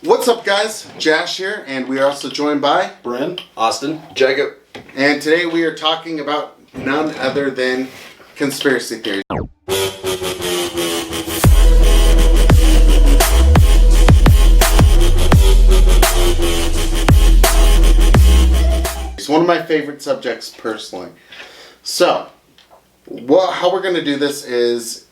What's up, guys? Josh here, and we are also joined by Bryn, Austin, Jacob. And today we are talking about none other than conspiracy theories. It's one of my favorite subjects personally. So, how we're going to do this is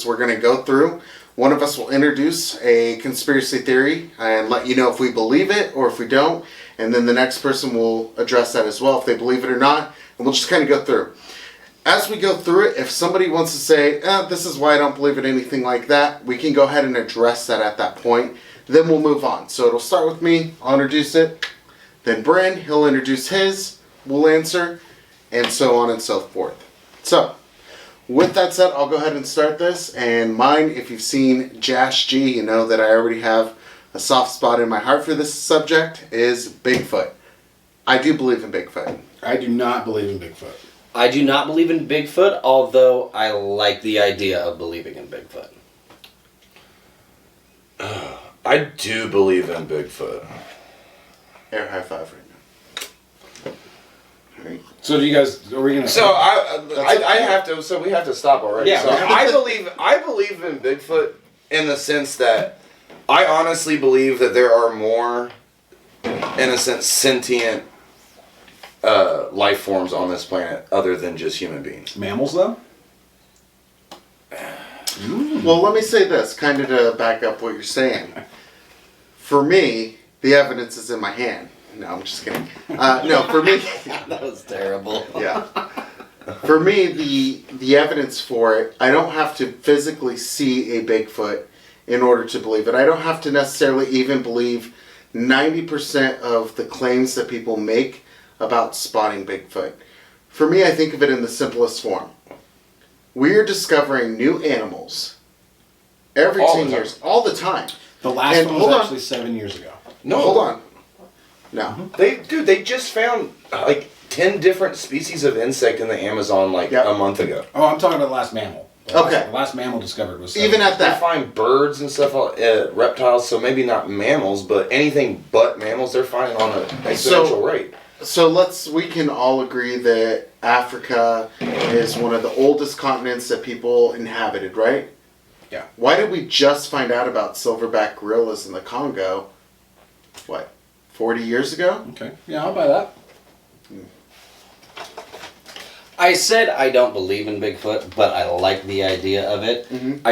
we're going to go through. One of us will introduce a conspiracy theory and let you know if we believe it or if we don't. And then the next person will address that as well, if they believe it or not. And we'll just kind of go through. As we go through it, if somebody wants to say, this is why I don't believe in anything like that, we can go ahead and address that at that point. Then we'll move on. So it'll start with me. I'll introduce it. Then Bryn, he'll introduce his. We'll answer. And so on and so forth. So, with that said, I'll go ahead and start this. And mine, if you've seen Josh G, you know that I already have a soft spot in my heart for this subject, is Bigfoot. I do believe in Bigfoot. I do not believe in Bigfoot. I do not believe in Bigfoot, although I like the idea of believing in Bigfoot. I do believe in Bigfoot. Air high five right now. All right. So do you guys? Are we gonna? So I have to. So we have to stop already. Yeah. So I believe in Bigfoot in the sense that I honestly believe that there are more, in a sense, sentient life forms on this planet other than just human beings. Mammals, though. Well, let me say this, kind of to back up what you're saying. For me, the evidence is in my hand. No, I'm just kidding. No, for me... That was terrible. Yeah. For me, the evidence for it, I don't have to physically see a Bigfoot in order to believe it. I don't have to necessarily even believe 90% of the claims that people make about spotting Bigfoot. For me, I think of it in the simplest form. We are discovering new animals every 10 years, all the time. The last one was actually 7 years ago. No, hold on. No. They just found like 10 different species of insect in the Amazon a month ago. Oh, I'm talking about the last mammal. The last mammal discovered was 7 even at that. They find birds and stuff, reptiles, so maybe not mammals, but anything but mammals they're finding on an exponential rate. So we can all agree that Africa is one of the oldest continents that people inhabited, right? Yeah. Why did we just find out about silverback gorillas in the Congo, 40 years ago? Okay. Yeah, I'll buy that. I said I don't believe in Bigfoot, but I like the idea of it. Mm-hmm.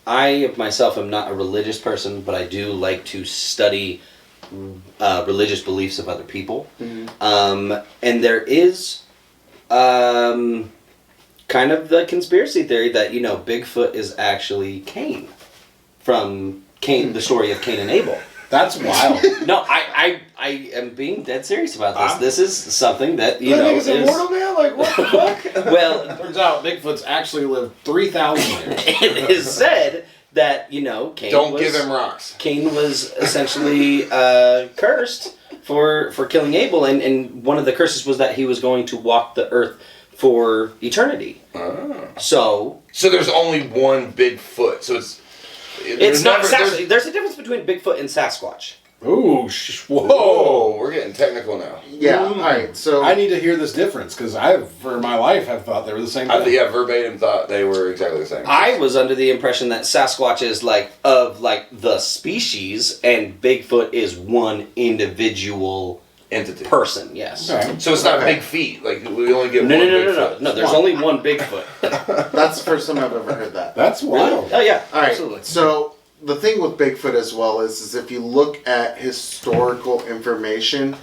I myself am not a religious person, but I do like to study religious beliefs of other people. Mm-hmm. And there is kind of the conspiracy theory that, Bigfoot is actually Cain. From Cain, the story of Cain and Abel. That's wild. No, I am being dead serious about this. This is something that, is immortal now? Like, what the fuck? Well, turns out Bigfoot's actually lived 3,000 years. It is said that, Cain Don't give him rocks. Cain was essentially cursed for killing Abel, and one of the curses was that he was going to walk the earth for eternity. Oh. So there's only one Bigfoot, so it's not Sasquatch. There's a difference between Bigfoot and Sasquatch. Ooh, whoa, we're getting technical now. Yeah, all right, so... I need to hear this difference, because I, for my life, have thought they were the same thing. Verbatim thought they were exactly the same. I was under the impression that Sasquatch is the species, and Bigfoot is one individual entity. Person, yes. Okay. So it's not big feet. Like, we only get one Bigfoot. No, there's only one Bigfoot. That's the first time I've ever heard that. That's wild. Oh, yeah, All right, absolutely. so the thing with Bigfoot as well is if you look at historical information,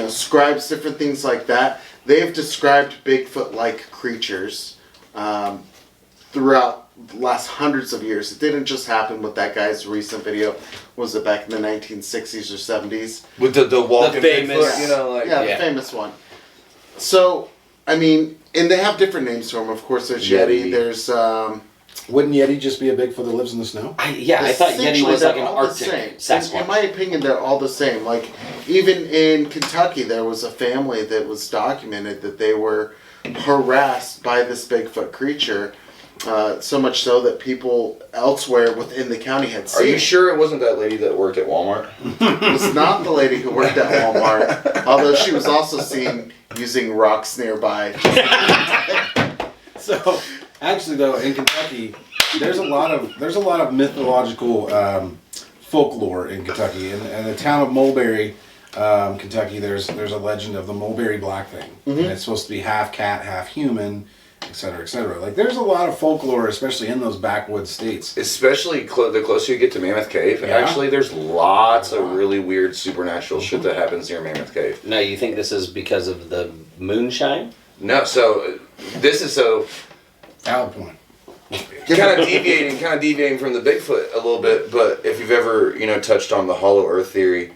scribes, different things like that, they have described Bigfoot-like creatures throughout the last hundreds of years. It didn't just happen with that guy's recent video. Was it back in the 1960s or 70s? With the walking famous, Bigfoot, the famous one. So, I mean, and they have different names for them. Of course, there's Yeti. There's Wouldn't Yeti just be a Bigfoot that lives in the snow? I thought Yeti was like an Arctic Sasquatch. In my opinion, they're all the same. Like, even in Kentucky, there was a family that was documented that they were harassed by this Bigfoot creature So much so that people elsewhere within the county had Are seen you it. sure it wasn't that lady that worked at Walmart? It was not the lady who worked at Walmart, although she was also seen using rocks nearby. So, actually, though, in Kentucky, there's a lot of mythological folklore in Kentucky. In the town of Mulberry, Kentucky, there's a legend of the Mulberry Black Thing, and it's supposed to be half cat, half human, etc., etc. Like, there's a lot of folklore, especially in those backwoods states. Especially the closer you get to Mammoth Cave. Yeah. Actually, there's lots of really weird supernatural shit that happens near Mammoth Cave. Now, you think this is because of the moonshine? No, so this is so Valid point. kind of deviating from the Bigfoot a little bit. But if you've ever touched on the Hollow Earth theory,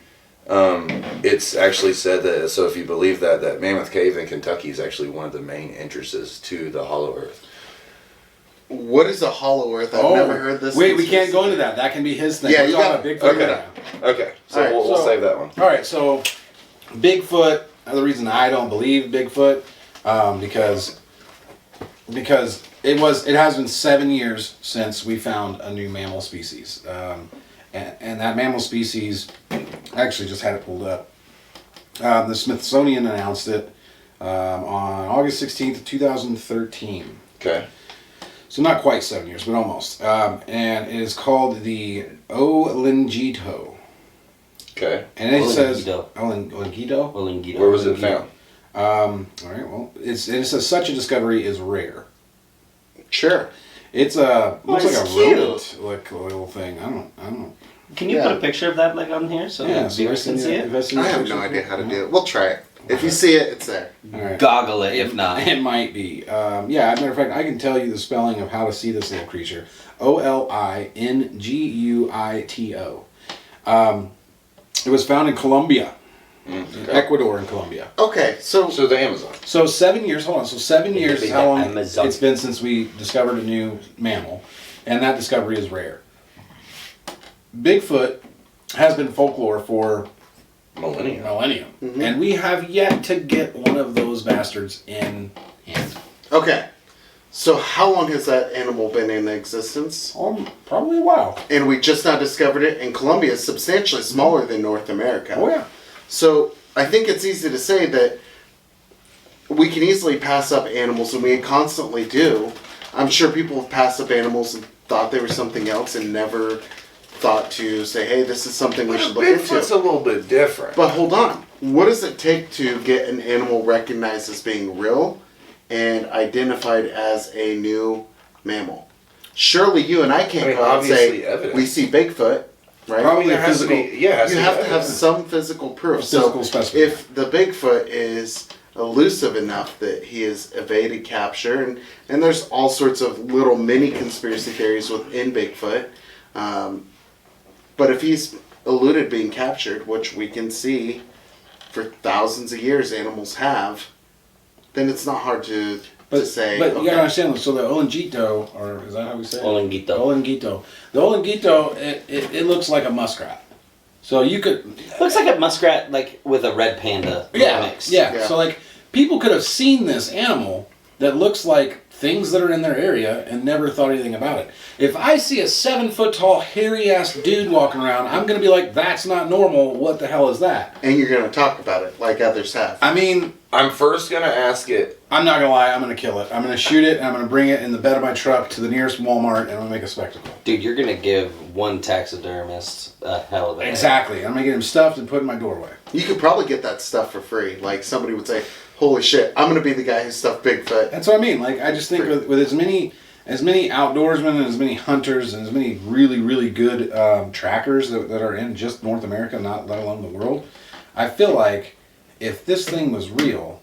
it's actually said that. So if you believe that Mammoth Cave in Kentucky is actually one of the main entrances to the Hollow Earth. What is a hollow earth? I've never heard this. Wait, we can't go into that. That can be his thing. Yeah, We're you talking got about Bigfoot okay. right now. Okay, so All right, we'll save that one. All right, so Bigfoot. The reason I don't believe Bigfoot, because it has been 7 years since we found a new mammal species, and that mammal species, I actually just had it pulled up. The Smithsonian announced it on August 16th, 2013. Okay. So not quite 7 years, but almost. And it is called the Olingito. Okay. And it says Olingito. Olingito. Where was it found? All right. Well, it says such a discovery is rare. Sure. It's looks like it's a cute. rodent, like a little thing. I don't know. Can you put a picture of that on here so Yeah, the so viewers can see it? I have no idea how to do it. We'll try it. If you see it, it's there. All right. Goggle it if not. It might be. As a matter of fact, I can tell you the spelling of how to see this little creature. Olingito. It was found in Colombia, in Ecuador and Colombia. Okay, so the Amazon. So 7 years. Hold on. So 7 years is how long Amazon. it's been since we discovered a new mammal, and that discovery is rare. Bigfoot has been folklore for Millennium. and we have yet to get one of those bastards in hand. okay, so how long has that animal been in existence? Probably a while. And we just now discovered it. And Colombia is substantially smaller than North America. Oh yeah. So I think it's easy to say that we can easily pass up animals, and we constantly do. I'm sure people have passed up animals and thought they were something else and never thought to say, hey, this is something we should look Bigfoot's into. a little bit different. But hold on. What does it take to get an animal recognized as being real and identified as a new mammal? Surely you and I can't go out and say, obviously evidence. we see Bigfoot, right? Probably there has to be, physical- yeah, it has You to be have to have evidence. some physical proof. Physical So specimen. if the Bigfoot is elusive enough that he has evaded capture, and there's all sorts of little mini conspiracy theories within Bigfoot, but if he's eluded being captured, which we can see for thousands of years animals have, then it's not hard to say. But you okay. gotta understand. So the Olingito, or is that how we say it? Olingito. Olingito. The Olingito, it looks like a muskrat. So you could. Looks like a muskrat, like with a red panda mix. Yeah. So like people could have seen this animal that looks like things that are in their area and never thought anything about it. If I see a 7 foot tall hairy ass dude walking around, I'm gonna be like, that's not normal. What the hell is that? And you're going to talk about it like others have. I mean, I'm first gonna ask it. I'm not gonna lie. I'm gonna kill it. I'm gonna shoot it and I'm gonna bring it in the bed of my truck to the nearest Walmart and I'm gonna make a spectacle. Dude, you're gonna give one taxidermist a hell of a day. Exactly. I'm gonna get him stuffed and put in my doorway. You could probably get that stuff for free. Like somebody would say, holy shit, I'm going to be the guy who stuffed Bigfoot. That's what I mean. Like, I just think with as many outdoorsmen and as many hunters and as many really, really good trackers that are in just North America, not let alone the world, I feel like if this thing was real,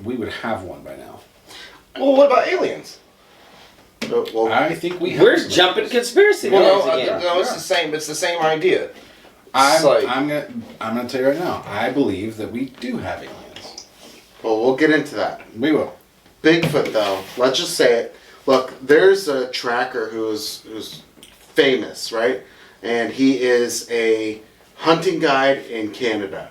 we would have one by now. Well, what about aliens? Well, I think we have We're some. jumping conspiracy Well, theories no, again. no, it's the same. It's the same idea. I'm like- gonna tell you right now. I believe that we do have aliens. well, we'll get into that. We will. Bigfoot, though, let's just say it. Look, there's a tracker who's famous, right? And he is a hunting guide in Canada.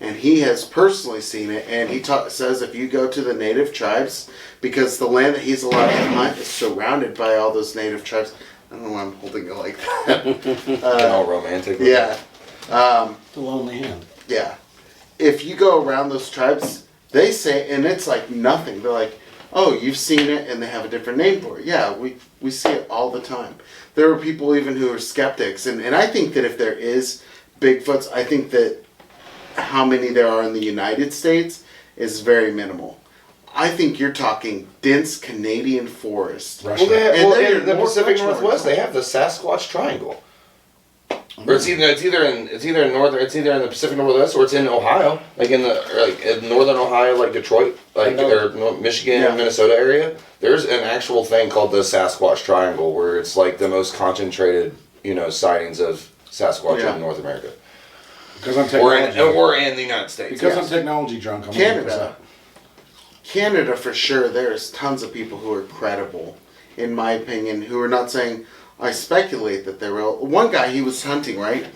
and he has personally seen it. And he says if you go to the native tribes, because the land that he's allowed to hunt is surrounded by all those native tribes. I don't know why I'm holding it like that. All romantic. Yeah. The lonely hand. Yeah. If you go around those tribes, they say, and it's like nothing. They're like, oh, you've seen it, and they have a different name for it. Yeah, we see it all the time. There are people even who are skeptics, and I think that if there is Bigfoots, I think that how many there are in the United States is very minimal. I think you're talking dense Canadian forest. Russia. Well, they're in the more- Pacific much more Northwest, they have the Sasquatch Triangle. Or it's either in the Pacific Northwest or it's in Ohio, like in northern Ohio, like Detroit, or Michigan, Yeah. Minnesota area. There's an actual thing called the Sasquatch Triangle where it's like the most concentrated, sightings of Sasquatch Yeah. in North America, Because I'm or technology. in the United States. Because Yeah. I'm technology drunk. I'm Canada. Canada, for sure, there's tons of people who are credible, in my opinion, who are not saying, I speculate that they're real. One guy, he was hunting, right?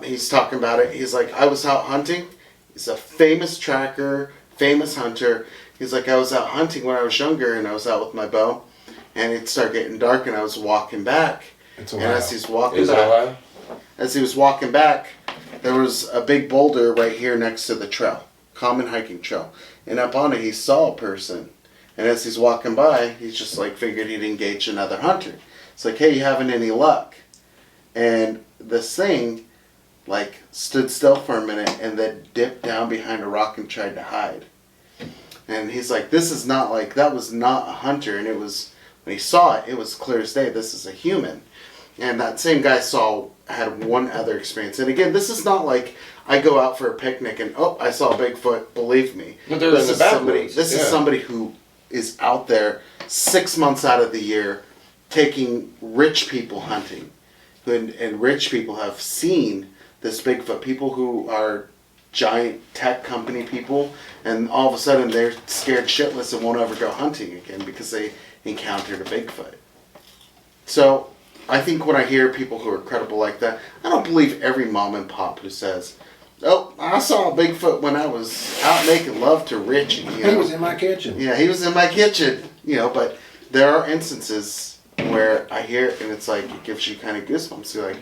He's talking about it. He's like, I was out hunting. He's a famous tracker, famous hunter. He's like, I was out hunting when I was younger, and I was out with my bow, and it started getting dark, and I was walking back. It's And Ohio. as he's walking Is it back, Ohio? as he was walking back, there was a big boulder right here next to the trail, common hiking trail. And up on it, he saw a person. And as he's walking by, he's just like figured he'd engage another hunter. It's like, hey, you having any luck? And this thing, like, stood still for a minute and then dipped down behind a rock and tried to hide. And he's like, this is not like, that was not a hunter. And it was, when he saw it, it was clear as day, this is a human. And that same guy had one other experience. And again, this is not like I go out for a picnic and, oh, I saw a Bigfoot, believe me. But they're This in the is backwoods, This is yeah. somebody who is out there 6 months out of the year taking rich people hunting. And rich people have seen this Bigfoot. People who are giant tech company people, and all of a sudden they're scared shitless and won't ever go hunting again because they encountered a Bigfoot. So I think when I hear people who are credible like that, I don't believe every mom and pop who says, oh, I saw a Bigfoot when I was out making love to Richie. You know? He was in my kitchen. Yeah, he was in my kitchen. But there are instances where I hear it and it's like, it gives you kind of goosebumps. You're like,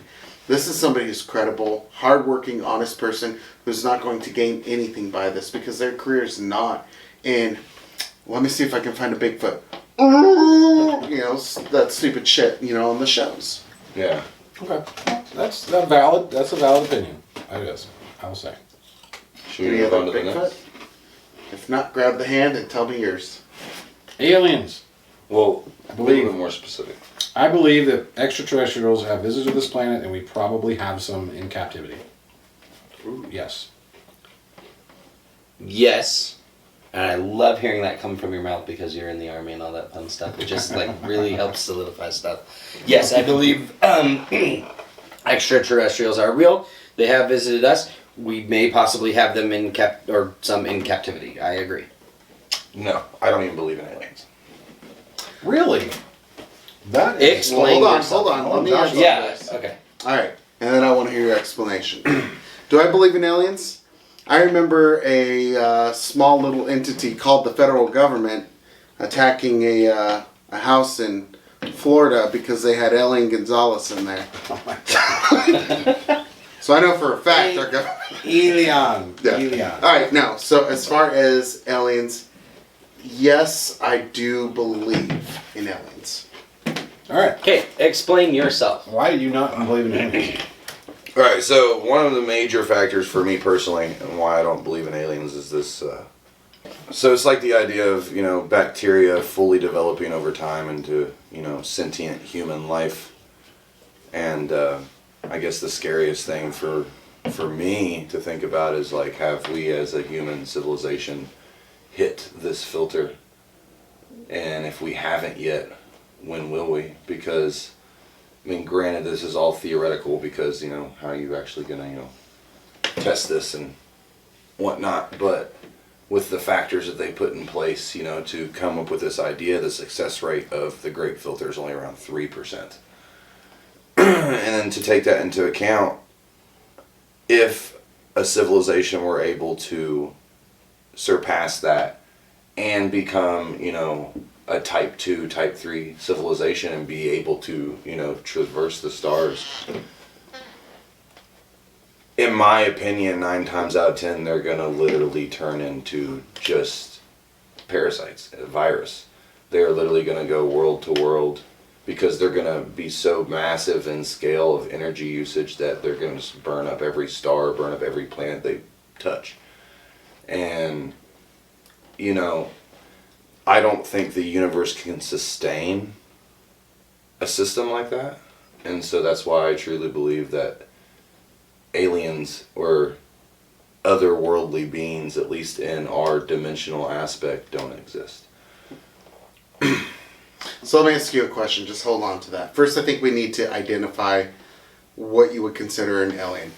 this is somebody who's credible, hardworking, honest person who's not going to gain anything by this because their career is not in, let me see if I can find a Bigfoot. That stupid shit, on the shows. Yeah. Okay. That's a valid opinion. I guess. I will say. Should Any we move other on to the Bigfoot? next? If not, grab the hand and tell me yours. Aliens. Well, I a believe- little bit more specific. I believe that extraterrestrials have visited this planet, and we probably have some in captivity. Yes. Yes. And I love hearing that come from your mouth because you're in the army and all that fun stuff. It just really helps solidify stuff. Yes, I believe extraterrestrials are real. They have visited us. We may possibly have them some in captivity. I agree. No, I don't even believe in aliens. Really? That is. Explain Hold yourself. on. Let me Josh, answer Yeah. this. Okay. All right, and then I want to hear your explanation. Do I believe in aliens? I remember a small little entity called the federal government attacking a house in Florida because they had Alien Gonzalez in there. Oh my God. So I know for a fact our government. Alien. Yeah. Alien. All right, now, so as far as aliens, yes, I do believe in aliens. All right. Okay, explain yourself. Why do you not believe in aliens? All right, so one of the major factors for me personally and why I don't believe in aliens is this. So it's like the idea of, bacteria fully developing over time into, sentient human life. And I guess the scariest thing for me to think about is like, have we as a human civilization hit this filter? And if we haven't yet, when will we? Because granted, this is all theoretical because, how are you actually going to, test this and whatnot, but with the factors that they put in place, to come up with this idea, the success rate of the great filter is only around 3%. And then to take that into account, if a civilization were able to surpass that and become, a type 2, type 3 civilization and be able to, traverse the stars. In my opinion, 9 times out of 10, they're going to literally turn into just parasites, a virus. They're literally going to go world to world because they're going to be so massive in scale of energy usage that they're going to burn up every star, burn up every planet they touch. And, I don't think the universe can sustain a system like that. And so that's why I truly believe that aliens or otherworldly beings, at least in our dimensional aspect, don't exist. So let me ask you a question. Just hold on to that. First, I think we need to identify what you would consider an alien.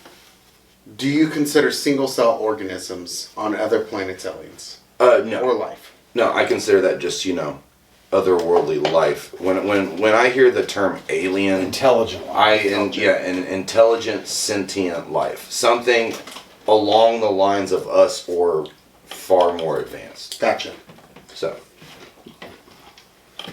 Do you consider single-cell organisms on other planets aliens? No. Or life? No, I consider that just, otherworldly life. When I hear the term alien, Intelligent. an intelligent, sentient life. Something along the lines of us or far more advanced. Gotcha.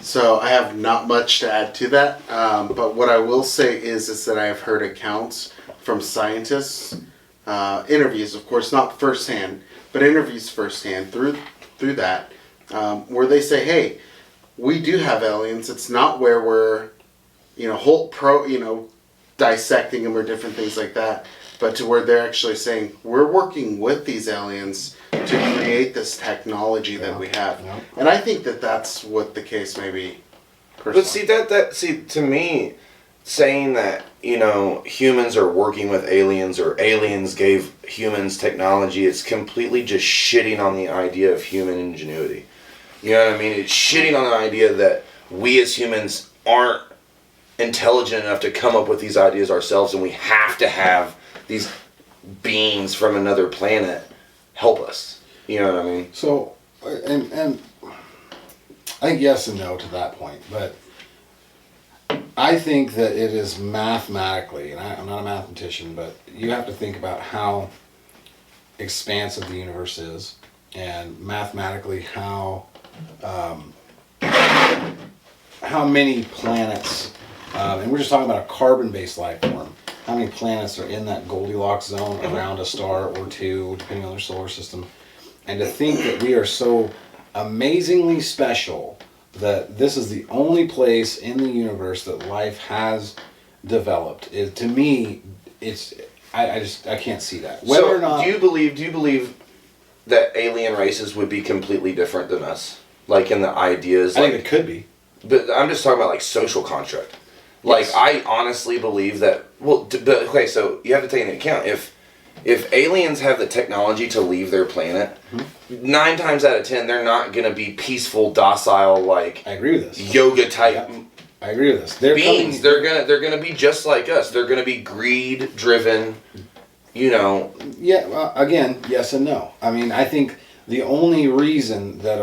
So I have not much to add to that, but what I will say is that I have heard accounts from scientists, interviews, of course, not firsthand, but interviews firsthand through that, where they say, hey, we do have aliens. It's not where we're, dissecting them or different things like that, but to where they're actually saying, we're working with these aliens to create this technology that we have. Yeah. And I think that that's what the case may be. Personally. But see, to me, saying that, humans are working with aliens or aliens gave humans technology, it's completely just shitting on the idea of human ingenuity. You know what I mean? It's shitting on the idea that we as humans aren't intelligent enough to come up with these ideas ourselves, and we have to have these beings from another planet help us. You know what I mean? So, and I think yes and no to that point, but I think that it is mathematically, and I'm not a mathematician, but you have to think about how expansive the universe is, and mathematically how many planets, and we're just talking about a carbon-based life form, how many planets are in that Goldilocks zone around a star or two, depending on their solar system. And to think that we are so amazingly special that this is the only place in the universe that life has developed, to me, I can't see that. Whether or not, do you believe that alien races would be completely different than us? Like in the ideas? I think it could be. But I'm just talking about like social construct. Like, Yes. I honestly believe that, okay, so you have to take into account, if aliens have the technology to leave their planet, 9 times out of 10, they're not going to be peaceful, docile, like, I agree with this. yoga type I agree with this. They're beings. coming- They're gonna be just like us. They're gonna be greed driven, Yeah, well, again, yes and no. I mean, I think the only reason that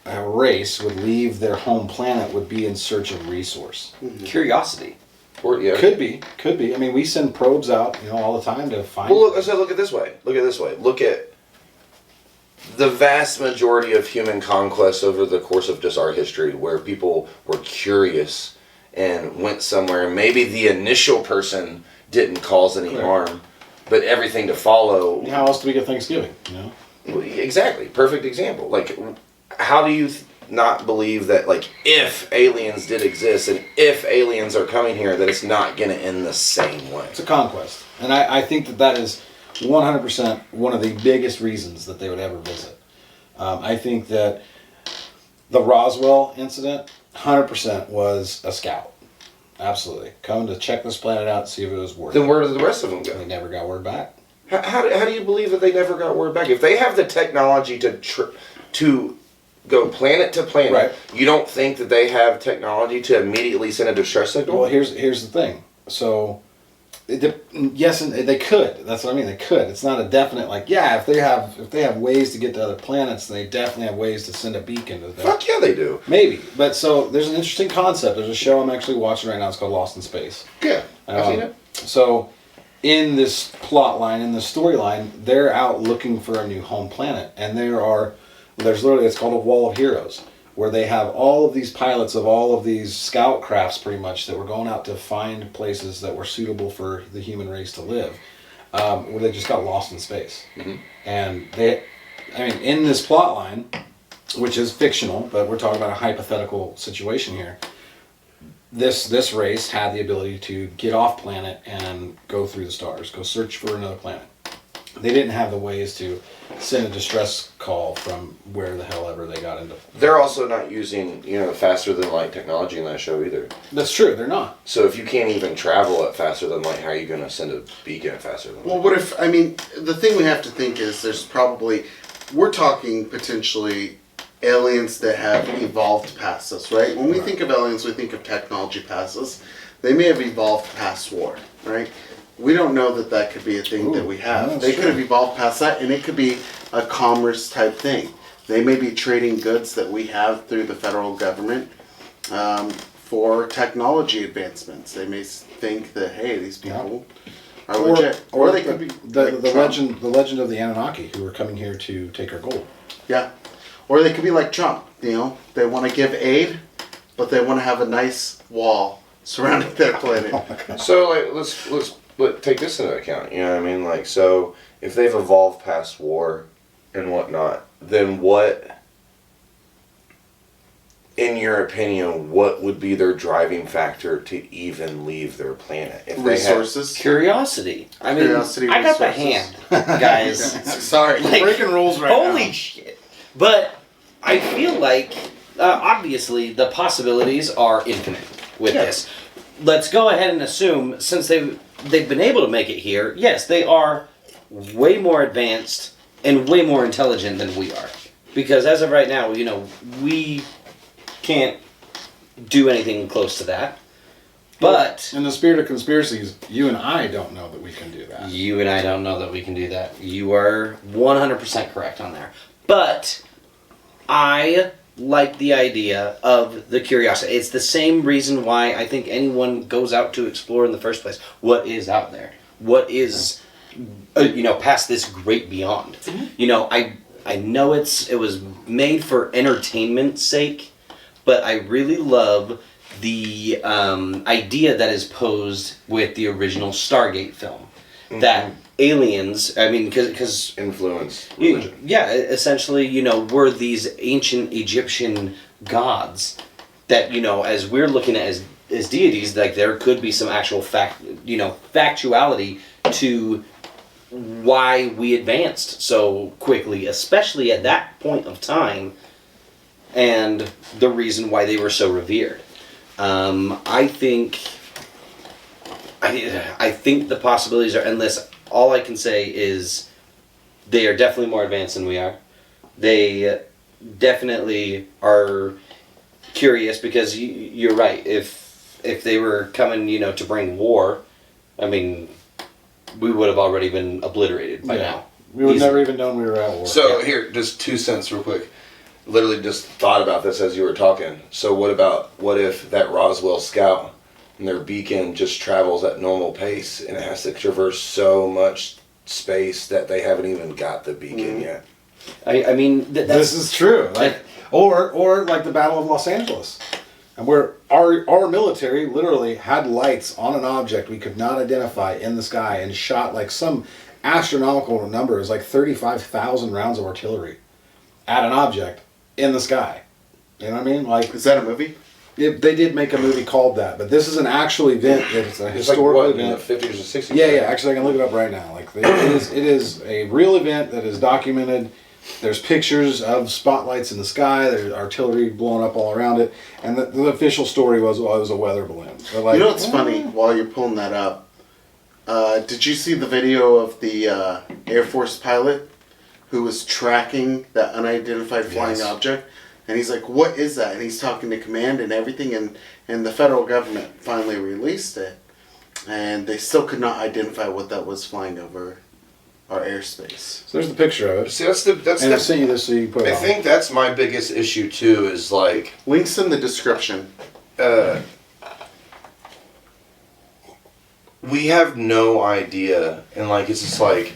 a race would leave their home planet would be in search of resource. Curiosity. Or, yeah. Could be. I mean, we send probes out, all the time to find. Well, look at it this way. Look at the vast majority of human conquests over the course of just our history, where people were curious and went somewhere. Maybe the initial person didn't cause any harm, but everything to follow. How else do we get Thanksgiving? Exactly. Perfect example. Like, how do you not believe that, like, if aliens did exist and if aliens are coming here, that it's not going to end the same way? It's a conquest, and I think that is 100% one of the biggest reasons that they would ever visit. I think that the Roswell incident, 100% was a scout. Absolutely. Coming to check this planet out and see if it was worth it. Then where did the rest of them go? They never got word back. How do you believe that they never got word back? If they have the technology to go planet to planet, Right. You don't think that they have technology to immediately send a distress signal? Well, here's the thing. So, yes, and they could. That's what I mean. They could. It's not a definite if they have ways to get to other planets, they definitely have ways to send a beacon to them. Fuck yeah, they do. Maybe. But so there's an interesting concept. There's a show I'm actually watching right now. It's called Lost in Space. Yeah, I've seen it. So in this plot line, in the storyline, they're out looking for a new home planet, and there's literally, it's called a Wall of Heroes, where they have all of these pilots of all of these scout crafts, pretty much, that were going out to find places that were suitable for the human race to live, where they just got lost in space. Mm-hmm. And in this plot line, which is fictional, but we're talking about a hypothetical situation here. This race had the ability to get off planet and go through the stars, go search for another planet. They didn't have the ways to send a distress call from where the hell ever they got into. They're also not using, faster than light technology in that show either. That's true, they're not. So if you can't even travel at faster than light, how are you going to send a beacon at faster than light? Well, what if, the thing we have to think is we're talking potentially aliens that have evolved past us, right? When we think of aliens, we think of technology past us. They may have evolved past war, right? We don't know that could be a thing that we have. They could have evolved past that, and it could be a commerce type thing. They may be trading goods that we have through the federal government for technology advancements. They may think that, hey, these people are legit. Or they could be the Trump. legend of the Anunnaki, who are coming here to take our gold. Yeah. Or they could be like Trump, they want to give aid, but they want to have a nice wall surrounding their planet. So let's take this into account. You know what I mean? Like, so if they've evolved past war and whatnot, then what, in your opinion, what would be their driving factor to even leave their planet? If Resources. Curiosity. Curiosity, I got the resources. hand, guys. Sorry. Like, breaking rules right now. Holy shit. But I feel like, obviously, the possibilities are infinite with this. Let's go ahead and assume, since they've been able to make it here, yes, they are way more advanced and way more intelligent than we are. Because as of right now, we can't do anything close to that. But in the spirit of conspiracies, you and I don't know that we can do that. You and I don't know that we can do that. You are 100% correct on there. But I like the idea of the curiosity. It's the same reason why I think anyone goes out to explore in the first place. What is out there? What is, past this great beyond? I know it was made for entertainment's sake, but I really love the idea that is posed with the original Stargate film. Mm-hmm. That aliens, because influence religion. Essentially, we're these ancient Egyptian gods that, as we're looking at as deities, like there could be some actual factuality to why we advanced so quickly, especially at that point of time, and the reason why they were so revered. I think the possibilities are endless. All I can say is they are definitely more advanced than we are. They definitely are curious, because you're right. If they were coming, to bring war, we would have already been obliterated by now. We would never even known we were at war. So here, just 2 cents real quick. Literally just thought about this as you were talking. So what if that Roswell scout and their beacon just travels at normal pace and it has to traverse so much space that they haven't even got the beacon yet? This is true. Or like the Battle of Los Angeles, and where our military literally had lights on an object we could not identify in the sky and shot like some astronomical number. It was like 35,000 rounds of artillery at an object in the sky. You know what I mean? Like, is that a movie? They did make a movie called that, but this is an actual event. It's a historical event. In the 50s or 60s? Yeah. Actually, I can look it up right now. Like, it is a real event that is documented. There's pictures of spotlights in the sky. There's artillery blowing up all around it, and the official story was, it was a weather balloon. So like, what's funny? While you're pulling that up, did you see the video of the Air Force pilot who was tracking that unidentified flying object? And he's like, what is that? And he's talking to command and everything, and the federal government finally released it, and they still could not identify what that was flying over our airspace. So there's the picture of it. See, I sent you this so you put it I on. think that's my biggest issue too, is like... Links in the description. we have no idea, and like it's just like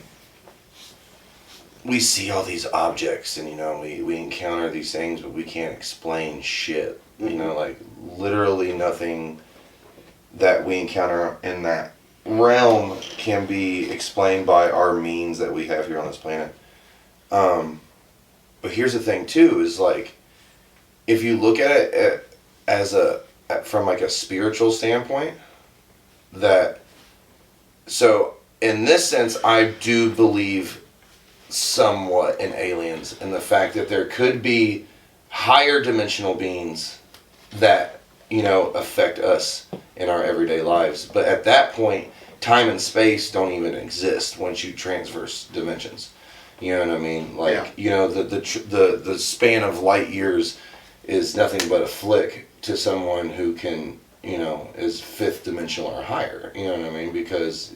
we see all these objects, and we encounter these things, but we can't explain shit. Like literally nothing that we encounter in that realm can be explained by our means that we have here on this planet. But here's the thing too, is like if you look at it from like a spiritual standpoint, so in this sense I do believe somewhat in aliens, and the fact that there could be higher dimensional beings that affect us in our everyday lives. But at that point, time and space don't even exist once you transverse dimensions. You know what I mean? Like the span of light years is nothing but a flick to someone who can is fifth dimensional or higher. You know what I mean? Because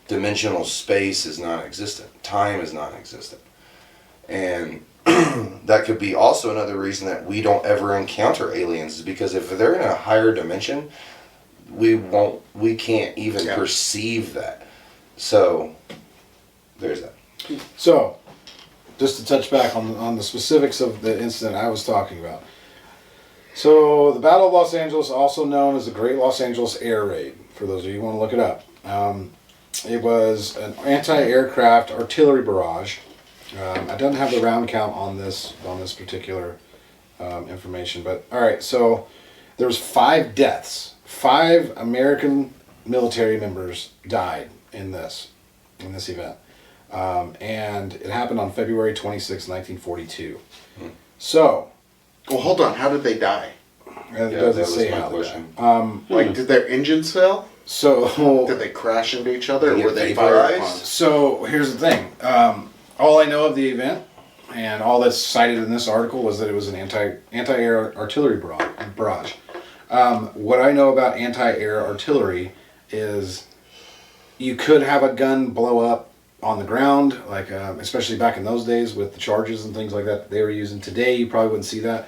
dimensional space is non-existent. Time is non-existent. And that could be also another reason that we don't ever encounter aliens, is because if they're in a higher dimension, we can't even perceive that. So there's that. So, just to touch back on the specifics of the incident I was talking about. So, the Battle of Los Angeles, also known as the Great Los Angeles Air Raid, for those of you who want to look it up. It was an anti-aircraft artillery barrage. I don't have the round count on this particular information, but all right. So there was 5 deaths. 5 American military members died in this event, and it happened on February 26, 1942. So, well, hold on. How did they die? It doesn't say how they died. Like, did their engines fail? So did they crash into each other, or were they vaporized? fired upon? So here's the thing. All I know of the event, and all that's cited in this article, was that it was an anti-air artillery barrage. What I know about anti-air artillery is you could have a gun blow up on the ground, like especially back in those days with the charges and things like that they were using. Today, you probably wouldn't see that.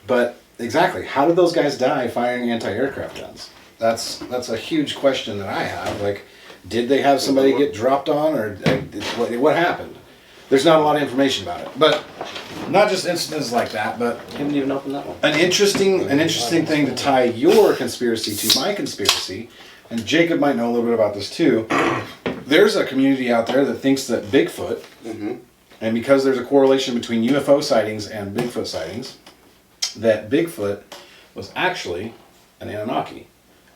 But exactly, how did those guys die firing anti-aircraft guns? That's a huge question that I have. Like, did they have somebody get dropped on, or what happened? There's not a lot of information about it, but not just incidents like that, but Haven't even opened that one. an interesting thing to tie your conspiracy to my conspiracy, and Jacob might know a little bit about this too. There's a community out there that thinks that Bigfoot, and because there's a correlation between UFO sightings and Bigfoot sightings, that Bigfoot was actually an Anunnaki.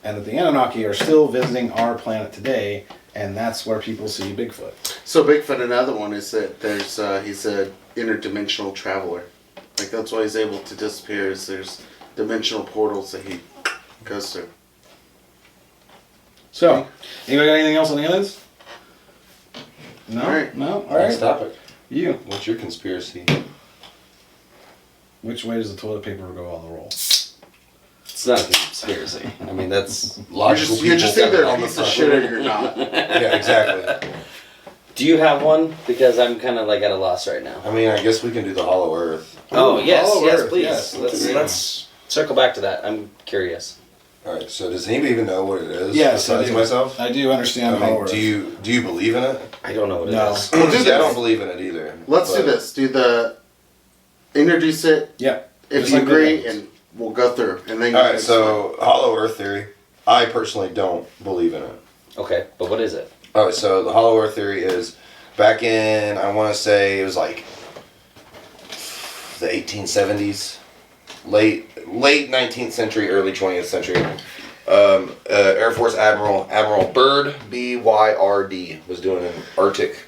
And that the Anunnaki are still visiting our planet today, and that's where people see Bigfoot. So Bigfoot, another one is that he's a interdimensional traveler. Like, that's why he's able to disappear, is there's dimensional portals that he goes through. So, anybody got anything else on aliens? No? All right. No? All right. Next topic. You. What's your conspiracy? Which way does the toilet paper go on the roll? It's not a conspiracy. I mean, that's Logical You just think people they're a on the piece of front. shit or you're not. Yeah, exactly. Do you have one? Because I'm kind of like at a loss right now. I mean, I guess we can do the Hollow Earth. Oh yes, Hollow yes, Earth, please. yes. Let's circle back to that. I'm curious. All right. So does anybody even know what it is? Yes, I besides do. myself. I do understand I Hollow mean, Earth. do you believe in it? I don't know what No. it is. We'll do See, I don't this. believe in it either. Let's do but- this. Introduce it. Yeah. If Just you like agree, the- and we'll go through. And then you All right. can So Hollow Earth theory. I personally don't believe in it. Okay, but what is it? All right. So the Hollow Earth theory is back in, I want to say it was like the 1870s, late 19th century, early 20th century. Air Force Admiral Byrd, B-Y-R-D, was doing an Arctic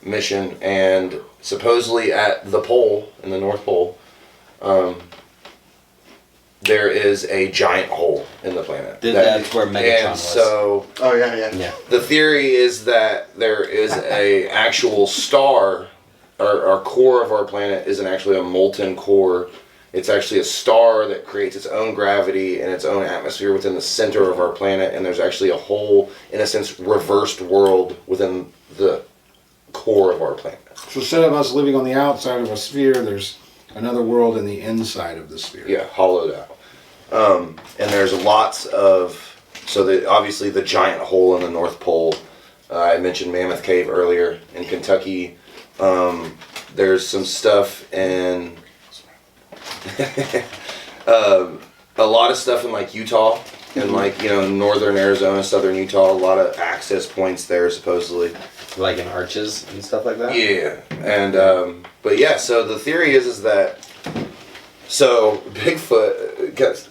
mission, and supposedly at the pole, in the North Pole, there is a giant hole in the planet. That's where Megatron and was. so Oh, yeah. Yeah. the theory is that there is a actual star, our core of our planet isn't actually a molten core. It's actually a star that creates its own gravity and its own atmosphere within the center of our planet, and there's actually a whole, in a sense, reversed world within the core of our planet. So instead of us living on the outside of a sphere, there's another world in the inside of the sphere. Yeah, hollowed out. And there's lots of So obviously the giant hole in the North Pole. I mentioned Mammoth Cave earlier in Kentucky. There's some stuff in a lot of stuff in like Utah and like northern Arizona, southern Utah. A lot of access points there supposedly. Like in arches and stuff like that? Yeah, and but yeah, so the theory is that Bigfoot,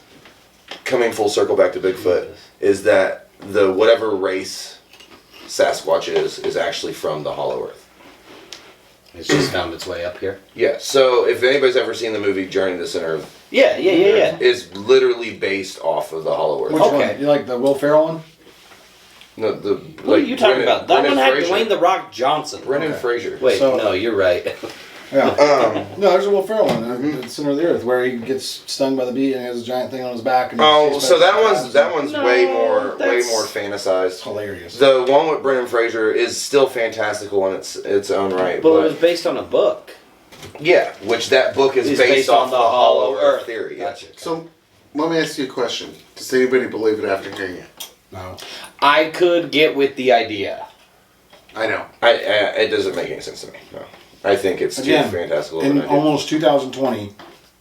coming full circle back to Bigfoot, is that the whatever race Sasquatch is actually from the Hollow Earth. It's just found its way up here. Yeah, so if anybody's ever seen the movie Journey to the Center of Yeah. it's literally based off of the Hollow Earth. Which Okay. one? You like the Will Ferrell one? No, What are you talking about? That one had Dwayne The Rock Johnson. Brendan Okay. Fraser. Wait, So- no, you're right. Yeah. No, there's a Will Ferrell one. Mm-hmm. It's Center of the Earth where he gets stung by the bee and he has a giant thing on his back. And Oh, he's so chased by that crabs. one's No, way more that's- fantasized. Hilarious. The one with Brendan Fraser is still fantastical in its own right, But it but was based on a book. yeah, which that book is It's based off the Hollow Earth theory. Yeah. Gotcha. So, let me ask you a question. Does anybody believe it after hearing it? No. I could get with the idea. I know. It doesn't make any sense to me. No, I think it's Again, too fantastical. of an in idea. almost 2020,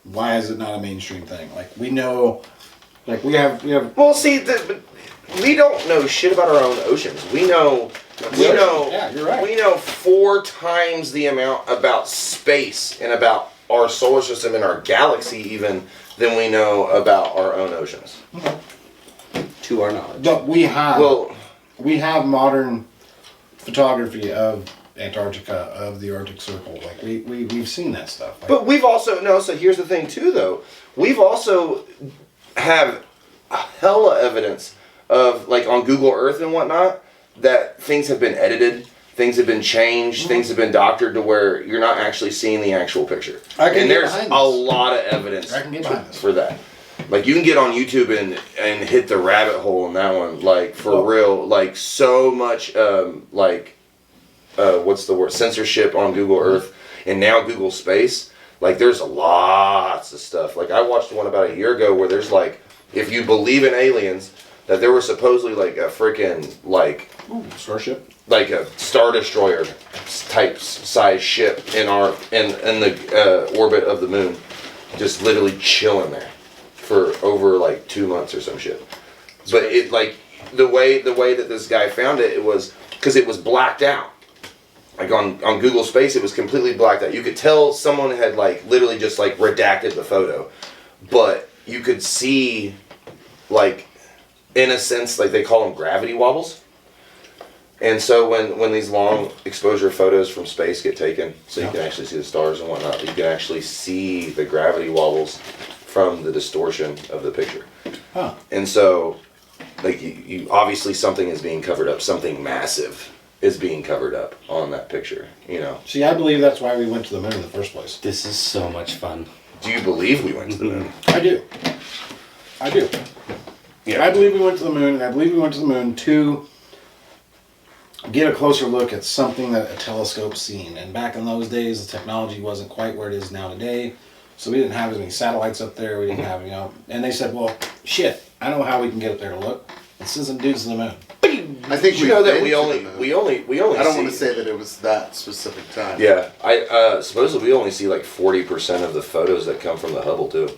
why is it not a mainstream thing? Like we know, like we have. Well, see, we don't know shit about our own oceans. We know. Yeah, you're right. We know 4 times the amount about space and about our solar system and our galaxy even than we know about our own oceans. To our knowledge. But we have. Well, We have modern photography of Antarctica, of the Arctic Circle. Like we've seen that stuff. Like, but we've also so here's the thing too though. We've also have hella evidence of like on Google Earth and whatnot that things have been edited, things have been changed, things have been doctored to where you're not actually seeing the actual picture. I can and get there's behind a this. lot of evidence I can get behind this. for that. Like you can get on YouTube and hit the rabbit hole in that one, like for Oh. real, like so much what's the word, censorship on Google Earth and now Google Space. Like there's lots of stuff. Like I watched one about a year ago where there's like, if you believe in aliens, that there was supposedly like a freaking like Starship. like a Star Destroyer type size ship in the orbit of the moon, just literally chilling there for over like 2 months or some shit. But it like the way that this guy found it, it was because it was blacked out. Like on Google Space, it was completely blacked out. You could tell someone had like literally just like redacted the photo, but you could see like in a sense like they call them gravity wobbles. And so when these long exposure photos from space get taken, so you can actually see the stars and whatnot, you can actually see the gravity wobbles from the distortion of the picture. Huh. And so, like you obviously something is being covered up, something massive is being covered up on that picture, you know. See, I believe that's why we went to the moon in the first place. This is so much fun. Do you believe we went to the moon? I do. Yeah. I believe we went to the moon, and I believe we went to the moon to get a closer look at something that a telescope's seen. And back in those days, the technology wasn't quite where it is now today. So we didn't have as many satellites up there. We didn't have, and they said, well, shit, I know how we can get up there to look. Let's send some dudes to the moon. I think Did you know that been we to the only moon. I don't see, want to say that it was that specific time. Yeah, I supposedly we only see like 40% of the photos that come from the Hubble too,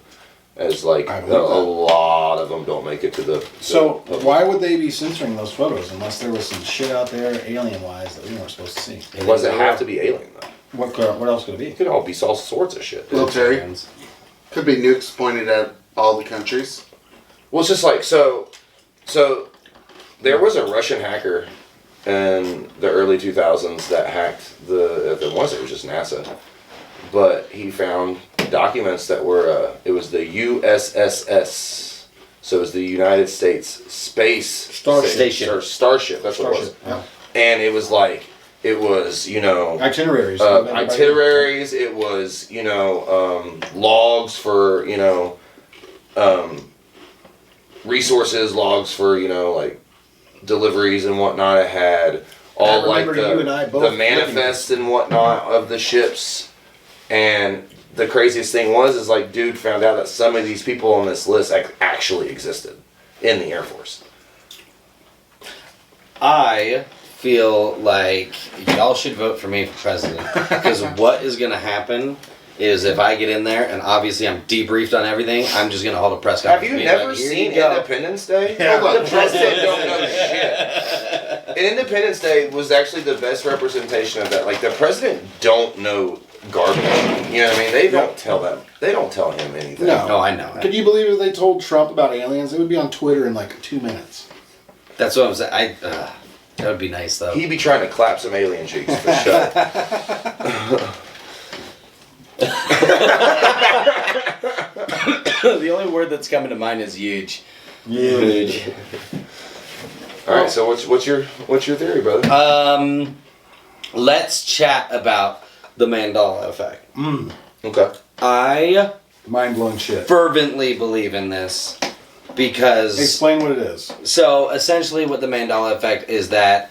as like I a believe that. lot of them don't make it to the. So Hubble. why would they be censoring those photos unless there was some shit out there alien-wise that we weren't supposed to see? Why does it have to be alien though? What else could it be? It could all be all sorts of shit. Military. Could be nukes pointed at all the countries. Well, it's just like so there was a Russian hacker in the early 2000s that hacked it was just NASA, but he found documents that were it was the USSS, so it was the United States Space Starship. or Starship. That's what it was, Yeah. and it was like Itineraries. itineraries. It was logs for resources, logs for like deliveries and whatnot. It had all like remember you and I both the manifests and whatnot of the ships. And the craziest thing is like dude found out that some of these people on this list actually existed in the Air Force. I feel like y'all should vote for me for president. Because what is going to happen is if I get in there, and obviously I'm debriefed on everything, I'm just going to hold a press Have conference. you being never like, "Here seen you go." Independence Day? Yeah. Hold on, the president don't know shit. And Independence Day was actually the best representation of that. Like, the president don't know garbage. You know what I mean? They don't tell them. They don't tell him anything. No. No, I know. Could you believe if they told Trump about aliens? It would be on Twitter in like 2 minutes. That's what I'm saying. That would be nice, though. He'd be trying to clap some alien cheeks for sure. The only word that's coming to mind is huge. Huge. All right, so what's your theory, brother? Let's chat about the Mandela effect. Okay. I Mind-blowing shit. fervently believe in this because Explain what it is. so essentially what the Mandela effect is that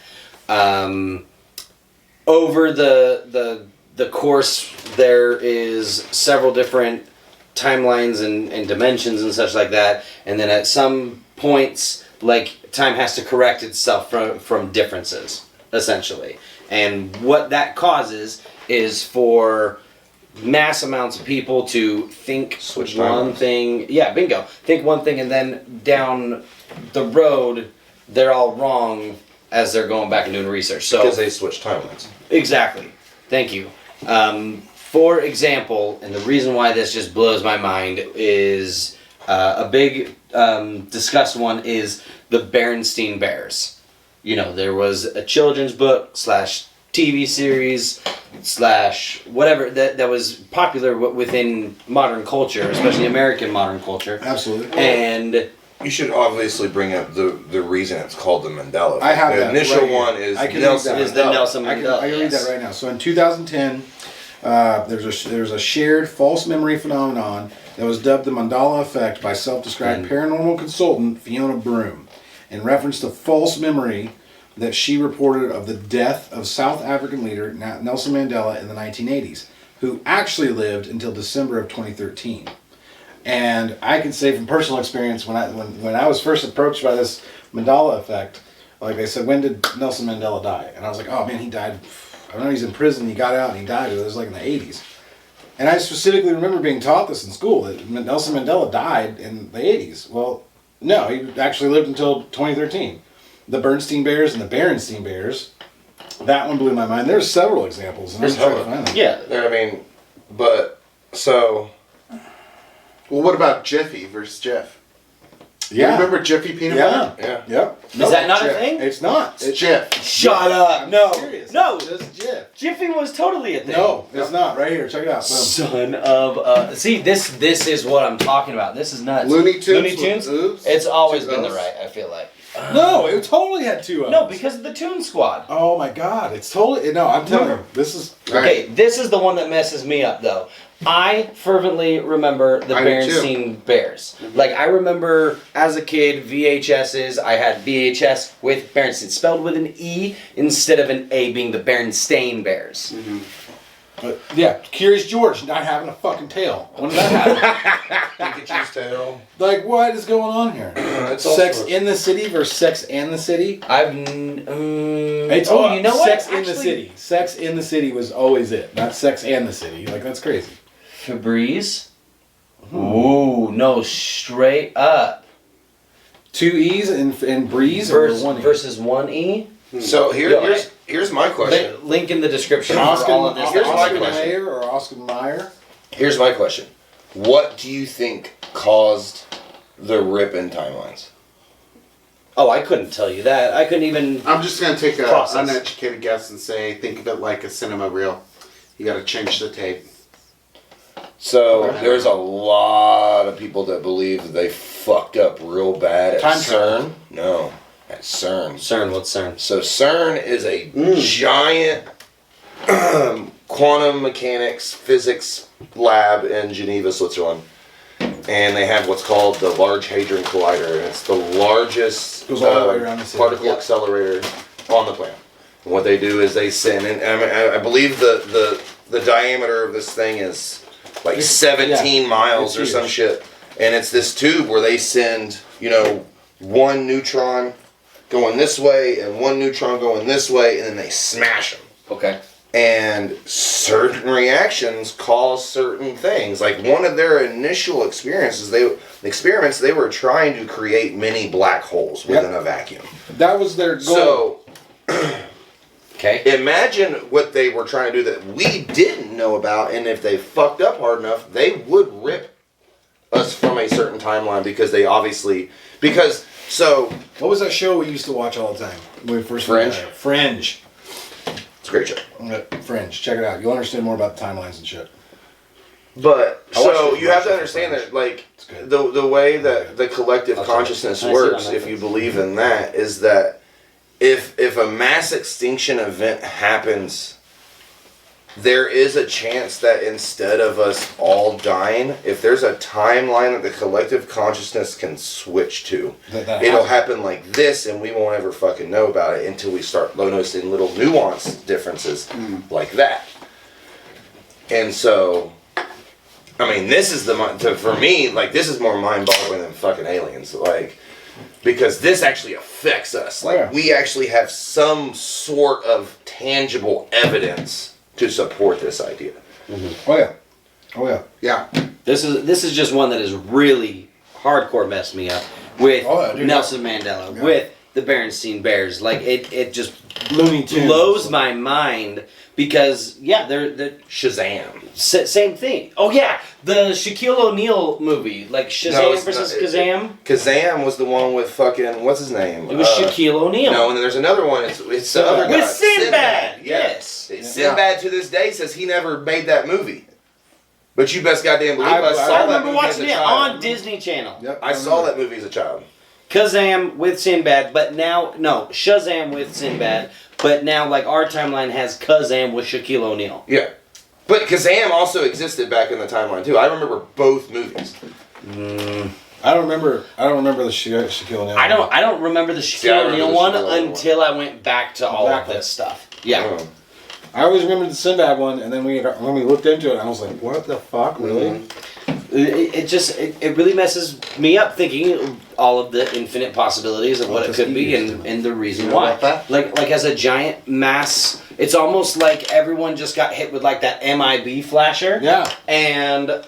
over the course there is several different timelines and dimensions and such like that, and then at some points like time has to correct itself from differences essentially, and what that causes is for mass amounts of people to think Switch one timelines. thing. Yeah, bingo. Think one thing, and then down the road, they're all wrong as they're going back and doing research. So Because they switched timelines. exactly. Thank you. For example, and the reason why this just blows my mind is a big discussed one is the Berenstain Bears. You know, there was a children's book / TV series / whatever that was popular within modern culture, especially American modern culture. Absolutely. And You should obviously bring up the reason it's called the Mandela effect. I have the that initial right here. one is I can read Nelson that. is the Mandela. Nelson I can Mandela. read yes. that right now. So in 2010, there's a shared false memory phenomenon that was dubbed the Mandela effect by self-described paranormal consultant Fiona Broom, in reference to false memory that she reported of the death of South African leader Nelson Mandela in the 1980s, who actually lived until December of 2013. And I can say from personal experience, when I was first approached by this Mandela effect, like they said, when did Nelson Mandela die? And I was like, oh man, he died. I don't know, he's in prison. He got out and he died. It was like in the 80s. And I specifically remember being taught this in school, that Nelson Mandela died in the 80s. Well, no, he actually lived until 2013. The Bernstein Bears and the Berenstain Bears, that one blew my mind. There's several examples, and I'm There's trying to hella. find them. Yeah. I mean, but so Well, what about Jiffy versus Jeff? Yeah. You remember Jiffy peanut Yeah. butter? yeah. Yep. Is that not a Jeff. thing? It's not. It's Jeff. Shut up! I'm No, serious. no. It's just Jeff. Jiffy was totally a thing. No, it's not. Right here. Check it out. Boom. Son of see this is what I'm talking about. This is nuts. Looney Tunes. Looney Tunes. with oops, It's always two been the O's. right. I feel like. No, it totally had two O's. No, because of the Toon Squad. Oh my God, it's totally no. I'm telling you, this is Okay, this is the one that messes me up though. I fervently remember the I do too. Berenstain Bears. Like I remember as a kid VHSs. I had VHS with Berenstain spelled with an E instead of an A, being the Berenstain Bears. But yeah, Curious George not having a fucking tail. When did that happen? Pikachu's tail. Like, what is going on here? It's all Sex sorts. in the City versus Sex and the City. It's Oh, you know what? Sex in the Actually, City. Sex in the City was always it, not Sex and the City. Like that's crazy. Febreze. Ooh, no, straight up. 2 E's and Breeze Versus, or 1 E? versus 1E. So Yo, here's my question. Link in the description for Oscar, all of this. Here's my Oscar question. Mayer or Oscar Meyer? Here's my question. What do you think caused the rip in timelines? Oh, I couldn't tell you that. I couldn't even. I'm just going to take an Process. uneducated guess and say, think of it like a cinema reel. You got to change the tape. So Okay. there's a lot of people that believe that they fucked up real bad at Time CERN. travel. No, at CERN. CERN, what's CERN? So CERN is a giant quantum mechanics physics lab in Geneva, Switzerland. And they have what's called the Large Hadron Collider. And it's the largest Goes all the way around the city. particle Yep. accelerator on the planet. And what they do is they send, and I believe the diameter of this thing is like It's- 17 miles or it's some huge. shit. And it's this tube where they send, 1 neutron going this way and one neutron going this way, and then they smash them. Okay. And certain reactions cause certain things. Like one of their initial experiments, they were trying to create mini black holes within a vacuum. That was their goal. So, Okay. imagine what they were trying to do that we didn't know about, and if they fucked up hard enough, they would rip us from a certain timeline so What was that show we used to watch all the time when we first Fringe? Fringe. it's a great show. Fringe. Check it out. You'll understand more about the timelines and shit. But I watched so it you have to for understand Fringe. that, like It's good. the way that the collective Okay. consciousness Can I see it on works, if you Netflix? believe in that, is that if a mass extinction event happens, there is a chance that instead of us all dying, if there's a timeline that the collective consciousness can switch to, That it'll happens. happen like this, and we won't ever fucking know about it until we start noticing little nuance differences like that. And so, I mean, this is for me, like, this is more mind-boggling than fucking aliens, like, because this actually affects us. Like, Yeah. we actually have some sort of tangible evidence to support this idea. Oh yeah. Oh yeah. Yeah. This is just one that has really hardcore messed me up with Oh, yeah, dude. Nelson Mandela, Yeah. with the Berenstain Bears. Like it just Looney Tunes. blows my mind because they're Shazam. same thing. Oh yeah, the Shaquille O'Neal movie, like Shazam No, it's versus not- Kazam. Kazam was the one with fucking, what's his name? It was Shaquille O'Neal. No, and then there's another one. It's the other guy. With Sinbad, Yeah. yes. Sinbad to this day says he never made that movie. But you best goddamn believe I saw I that remember movie watching as a it child. on Disney Channel. Yep. I saw that movie as a child. Kazam with Sinbad, but now Shazam with Sinbad, but now like our timeline has Kazam with Shaquille O'Neal. Yeah. But Kazam also existed back in the timeline too. I remember both movies. I don't remember the Shaquille O'Neal. I don't remember the See, I Shaquille remember O'Neal the one Shaquille O'Neal until I went back to all Exactly. of this stuff. Yeah. Oh. I always remember the Sinbad one, and then when we looked into it, I was like, "What the fuck, really?" It really messes me up thinking all of the infinite possibilities of what it just could be easier. and the reason You know why. about that? Like as a giant mass, it's almost like everyone just got hit with like that MIB flasher. Yeah. And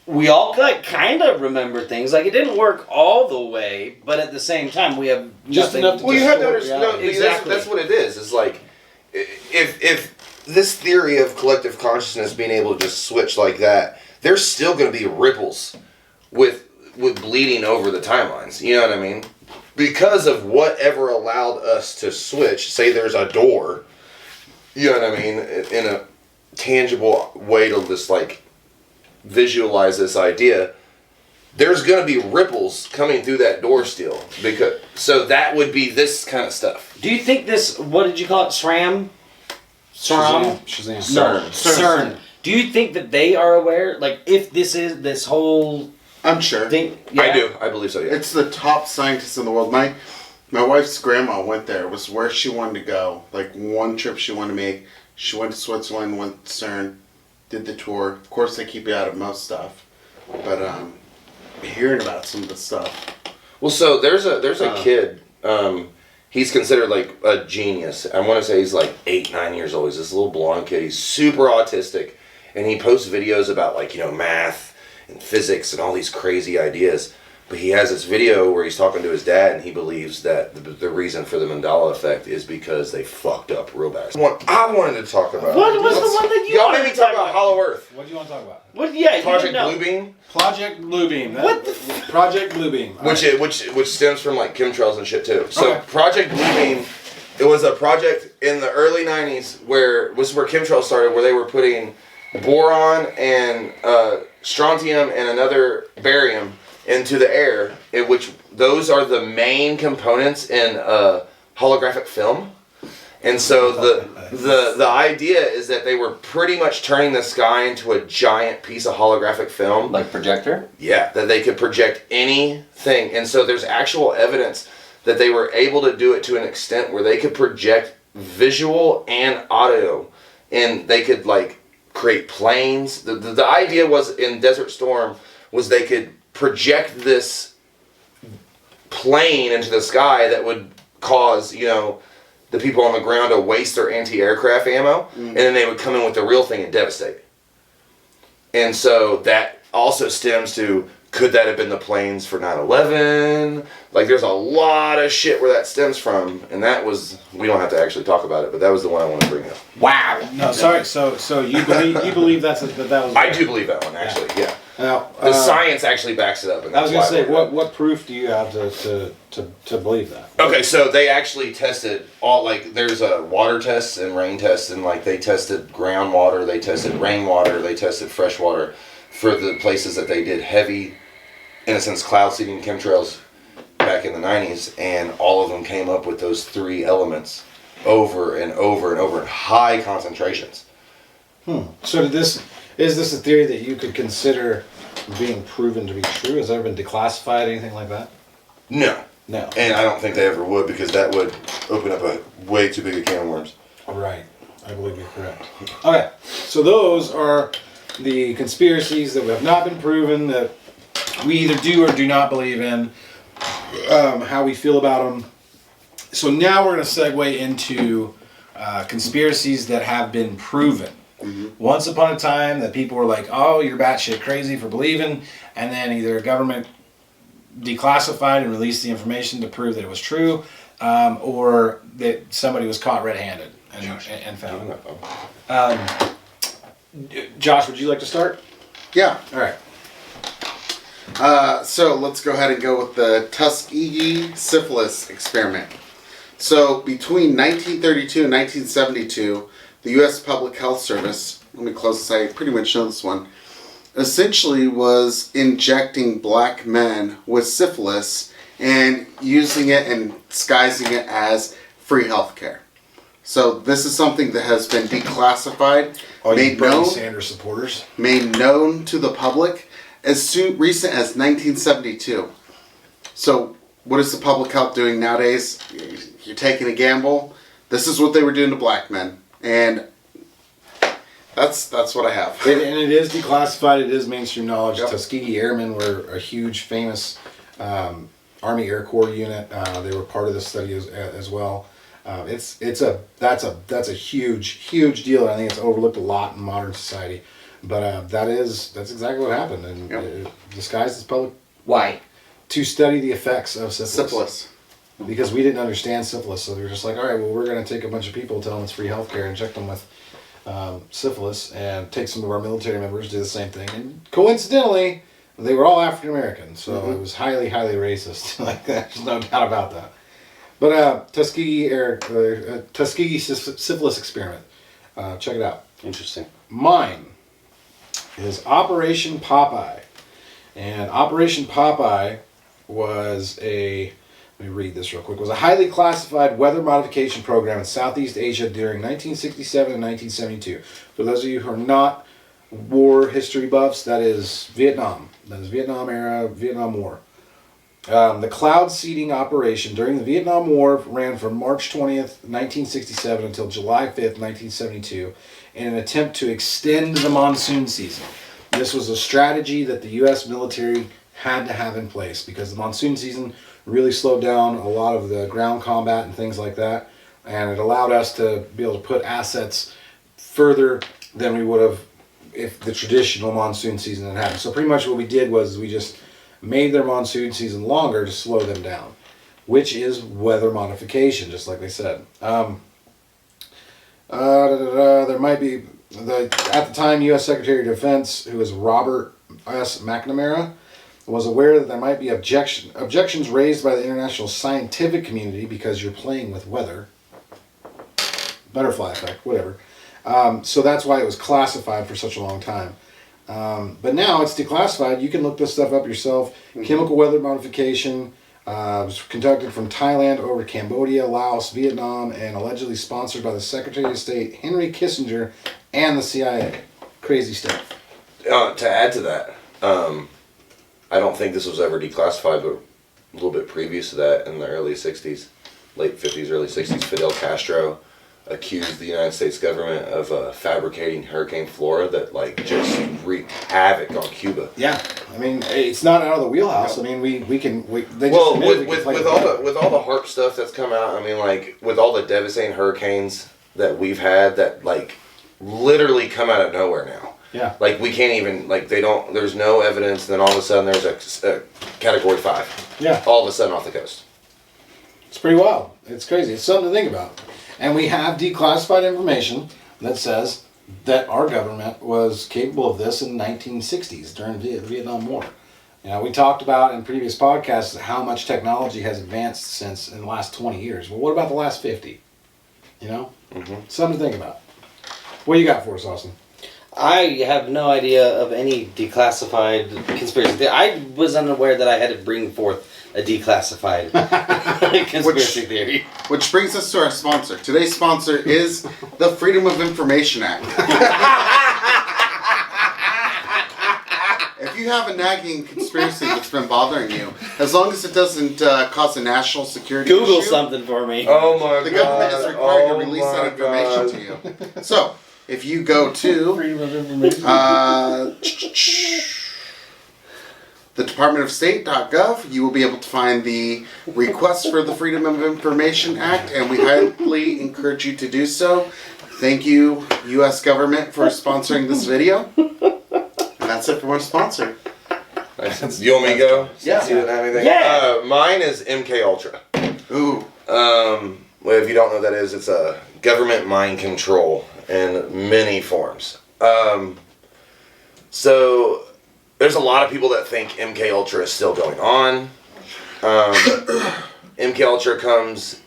we all like kind of remember things. Like it didn't work all the way, but at the same time we have Just nothing- enough to Well, you have to Distort understand. reality. No, because Exactly. that's what it is. It's like if this theory of collective consciousness being able to just switch like that, there's still going to be ripples with bleeding over the timelines. You know what I mean? Because of whatever allowed us to switch. Say there's a door. You know what I mean? In a tangible way to just like visualize this idea. There's going to be ripples coming through that door still, so that would be this kind of stuff. Do you think this? What did you call it? SRAM? SRAM? Shazam. No, CERN. CERN. Do you think that they are aware? Like, if this is this whole I'm sure. thing? I do. I believe so, yeah. It's the top scientists in the world. My wife's grandma went there. It was where she wanted to go. Like one trip she wanted to make. She went to Switzerland, went to CERN, did the tour. Of course, they keep you out of most stuff, but hearing about some of the stuff. Well, so there's a kid. He's considered like a genius. I want to say he's like 8, 9 years old. He's this little blonde kid. He's super autistic, and he posts videos about like math and physics and all these crazy ideas. But he has this video where he's talking to his dad, and he believes that the reason for the Mandela effect is because they fucked up real bad. One I wanted to talk about. What was the one that you Y'all wanted made me to talk talk about about? Hollow Earth. What do you want to talk about? What? Yeah, you Project didn't know. Bluebeam. Project Bluebeam. What the Project Bluebeam. Which stems from like chemtrails and shit too. So Okay. Project Bluebeam, it was a project in the early '90s where chemtrails started, where they were putting boron and strontium and another barium into the air, in which those are the main components in holographic film. And so the idea is that they were pretty much turning the sky into a giant piece of holographic film. Like projector? Yeah, that they could project anything. And so there's actual evidence that they were able to do it to an extent where they could project visual and audio. And they could like create planes. The idea was in Desert Storm was they could project this plane into the sky that would cause, you know, the people on the ground to waste their anti-aircraft ammo, and then they would come in with the real thing and devastate. And so that also stems to, could that have been the planes for 9/11? Like, there's a lot of shit where that stems from, and that was, we don't have to actually talk about it, but that was the one I want to bring up. Wow. No, sorry. So you believe that was? I do believe that one, actually. Yeah. Now, The science actually backs it up. And I was that's gonna say, why I believe what proof do you have to believe that? it. Okay, so they actually tested all, like, there's water tests and rain tests, and like they tested groundwater, they tested rainwater, they tested fresh water for the places that they did heavy, in a sense, cloud seeding chemtrails back in the 90s, and all of them came up with those 3 elements over and over and over in high concentrations. So is this a theory that you could consider being proven to be true? Has it ever been declassified, anything like that? No. No. And I don't think they ever would, because that would open up a way too big a can of worms. Right. I believe you're correct. Okay. So those are the conspiracies that have not been proven, that we either do or do not believe in, how we feel about them. So now we're going to segue into conspiracies that have been proven. Once upon a time that people were like, oh, you're batshit crazy for believing, and then either government declassified and released the information to prove that it was true, or that somebody was caught red-handed and found. Josh, would you like to start? Yeah. All right. So let's go ahead and go with the Tuskegee syphilis experiment. So between 1932 and 1972, the U.S. Public Health Service, let me close this, I pretty much know this one, essentially was injecting black men with syphilis and using it and disguising it as free health care. So this is something that has been declassified, All you made Bernie known, Sanders supporters. made known to the public as recent as 1972. So what is the public health doing nowadays? You're taking a gamble. This is what they were doing to black men, and that's what I have. And it is declassified. It is mainstream knowledge. Yep. Tuskegee Airmen were a huge, famous Army Air Corps unit. They were part of the study as well. That's a huge deal. I think it's overlooked a lot in modern society. But that's exactly what happened, and disguised as public. Why? To study the effects of syphilis. Syphilis. Because we didn't understand syphilis, so they were just like, all right, well, we're going to take a bunch of people, tell them it's free healthcare, inject them with syphilis, and take some of our military members, do the same thing. And coincidentally, they were all African American, so it was highly racist. Like, there's no doubt about that. But Tuskegee syphilis experiment. Check it out. Interesting. Mine is Operation Popeye. And Operation Popeye was let me read this real quick, was a highly classified weather modification program in Southeast Asia during 1967 and 1972. For those of you who are not war history buffs, that is Vietnam. That is Vietnam era, Vietnam War. The cloud seeding operation during the Vietnam War ran from March 20th, 1967 until July 5th, 1972 in an attempt to extend the monsoon season. This was a strategy that the U.S. military had to have in place because the monsoon season really slowed down a lot of the ground combat and things like that, and it allowed us to be able to put assets further than we would have if the traditional monsoon season had happened. So pretty much what we did was we just made their monsoon season longer to slow them down, which is weather modification, just like they said. There might be, at the time, U.S. Secretary of Defense, who was Robert S. McNamara, was aware that there might be objections raised by the international scientific community because you're playing with weather. Butterfly effect, whatever. So that's why it was classified for such a long time. But now it's declassified. You can look this stuff up yourself. Chemical weather modification was conducted from Thailand over to Cambodia, Laos, Vietnam, and allegedly sponsored by the Secretary of State Henry Kissinger and the CIA. Crazy stuff. To add to that, I don't think this was ever declassified, but a little bit previous to that, in the early 60s, late 50s, early 60s, Fidel Castro accused the United States government of fabricating Hurricane Flora that like just wreaked havoc on Cuba. Yeah, I mean, it's not out of the wheelhouse. I mean, they just Well, admitted with we can play with all the HARP stuff that's come out, I mean, like with all the devastating hurricanes that we've had, that like literally come out of nowhere now. Yeah. Like we can't even like they don't. There's no evidence. And then all of a sudden there's a Category 5. Yeah. All of a sudden off the coast. It's pretty wild. It's crazy. It's something to think about. And we have declassified information that says that our government was capable of this in the 1960s during the Vietnam War. You know, we talked about in previous podcasts how much technology has advanced since in the last 20 years. Well, what about the last 50? You know? Mm-hmm. Something to think about. What do you got for us, Austin? I have no idea of any declassified conspiracy theory. I was unaware that I had to bring forth a declassified conspiracy theory. Which brings us to our sponsor. Today's sponsor is the Freedom of Information Act. If you have a nagging conspiracy that's been bothering you, as long as it doesn't cause a national security Google issue, something for me. Oh my the government is required to release my that information to you. So, if you go to Freedom of information. the Department of State.gov, you will be able to find the request for the Freedom of Information Act, and we highly encourage you to do so. Thank you, U.S. government, for sponsoring this video. And that's it from our sponsor. You want me to go? Yeah. Since you didn't have anything? Yeah. Mine is MK Ultra. Ooh. Well, if you don't know what that is, it's a government mind control in many forms. So there's a lot of people that think MK Ultra is still going on. MK Ultra comes,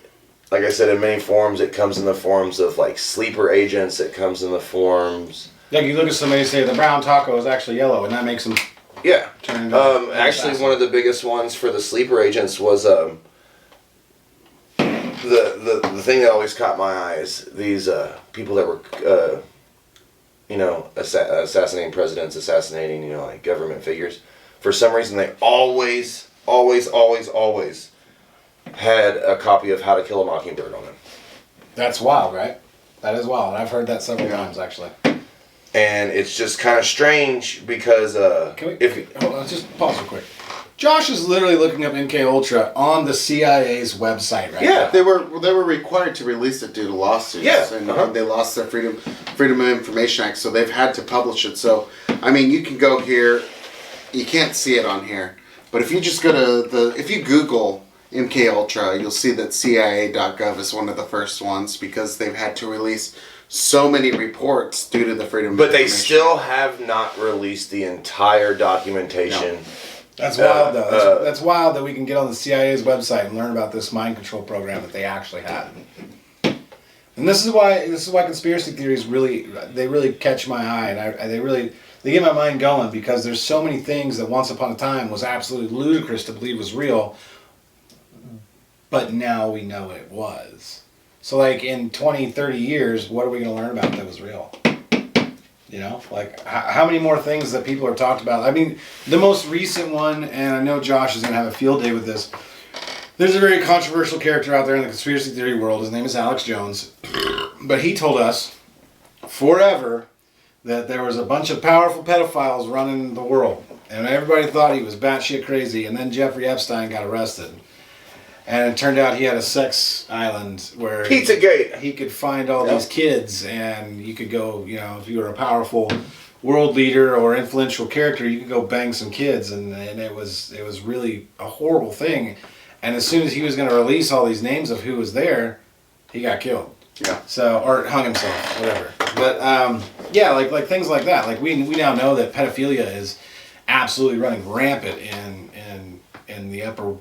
like I said, in many forms. It comes in the forms of like sleeper agents. It comes in the forms. Like you look at somebody and say the brown taco is actually yellow, and that makes them Yeah. turn into Actually, one of the biggest ones for the sleeper agents was the thing that always caught my eye is these people that were assassinating presidents, assassinating like government figures. For some reason, they always had a copy of How to Kill a Mockingbird on them. That's wild, right? That is wild. I've heard that several times actually. And it's just kind of strange because Can we? Hold on, just pause real quick. Josh is literally looking up MK Ultra on the CIA's website right now. They were required to release it due to lawsuits. Yeah, And they lost their Freedom of Information Act, so they've had to publish it. So, I mean, you can go here. You can't see it on here. But if you just go to if you Google MK Ultra, you'll see that CIA.gov is one of the first ones because they've had to release so many reports due to the Freedom of But they Information. still have not released the entire documentation. No. That's wild though. That's wild that we can get on the CIA's website and learn about this mind control program that they actually had. And this is why conspiracy theories really catch my eye, and they get my mind going, because there's so many things that once upon a time was absolutely ludicrous to believe was real, but now we know it was. So like in 20, 30 years, what are we going to learn about that was real? You know, like how many more things that people are talked about? I mean, the most recent one, and I know Josh is going to have a field day with this. There's a very controversial character out there in the conspiracy theory world. His name is Alex Jones. But he told us forever that there was a bunch of powerful pedophiles running the world. And everybody thought he was batshit crazy. And then Jeffrey Epstein got arrested. And it turned out he had a sex island where Pizzagate. he could find all these kids, and you could go, if you were a powerful world leader or influential character, you could go bang some kids, and it was really a horrible thing. And as soon as he was going to release all these names of who was there, he got killed. Yeah. So, or hung himself, whatever. But like things like that. Like we now know that pedophilia is absolutely running rampant in the upper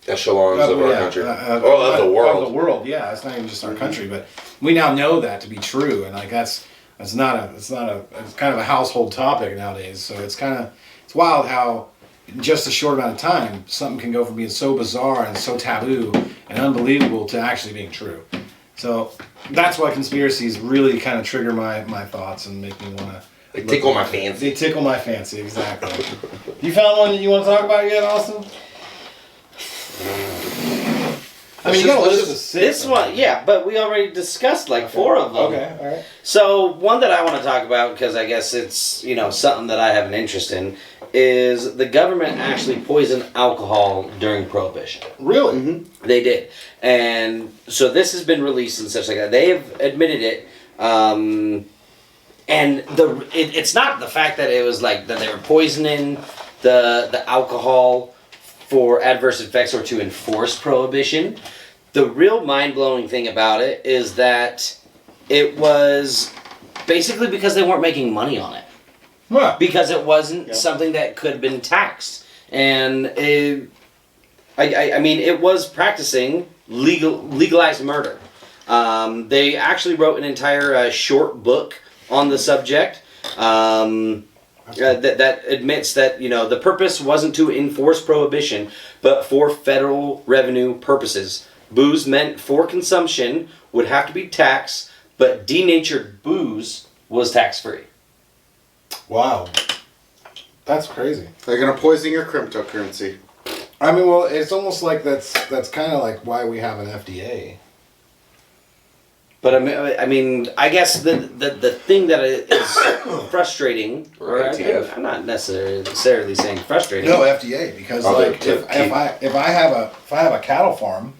Echelons of our country. Of the world. Of the world, yeah. It's not even just our country, but we now know that to be true, and like it's kind of a household topic nowadays. So it's wild how in just a short amount of time something can go from being so bizarre and so taboo and unbelievable to actually being true. So that's why conspiracies really kind of trigger my thoughts and make me want to. They tickle my fancy. They tickle my fancy, exactly. You found one that you want to talk about yet, Austin? I mean, you got a list of 6. This one, yeah, but we already discussed like 4 of them. Okay, all right. So one that I want to talk about, because I guess it's something that I have an interest in, is the government actually poisoned alcohol during Prohibition. Really? Mm-hmm. They did, and so this has been released and such like that. They have admitted it, and it's not the fact that it was like that they were poisoning the alcohol for adverse effects or to enforce Prohibition. The real mind-blowing thing about it is that it was basically because they weren't making money on it. What? Because it wasn't something that could have been taxed. And I mean, it was practicing legalized murder. They actually wrote an entire short book on the subject that admits that, the purpose wasn't to enforce Prohibition, but for federal revenue purposes. Booze meant for consumption would have to be taxed, but denatured booze was tax-free. Wow. That's crazy. They're gonna poison your cryptocurrency. I mean, well, it's almost like that's kind of like why we have an FDA. But I mean, I guess the thing that is frustrating, or ATF. I'm not necessarily saying frustrating. No, FDA, because like if I have a cattle farm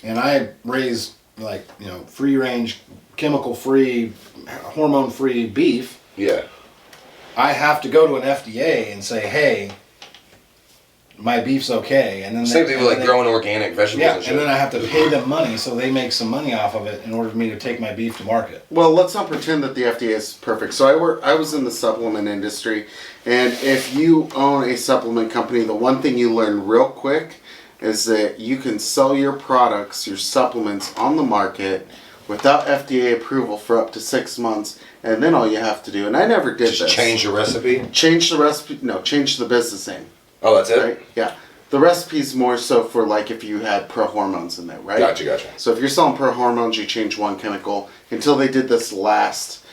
and I raise like free range, chemical free, hormone free beef, Yeah. I have to go to an FDA and say, hey, my beef's okay, and then Same thing with like growing organic vegetables yeah, and shit. and then I have to pay them money so they make some money off of it in order for me to take my beef to market. Well, let's not pretend that the FDA is perfect. So I was in the supplement industry, and if you own a supplement company, the one thing you learn real quick is that you can sell your products, your supplements on the market without FDA approval for up to 6 months, and then all you have to do, and I never did Just this. change the recipe. Change the recipe. No, change the business name. Oh, that's it. Right? Yeah. The recipe's more so for like if you had pro hormones in there, right? Gotcha. So if you're selling pro hormones, you change one chemical until they did this last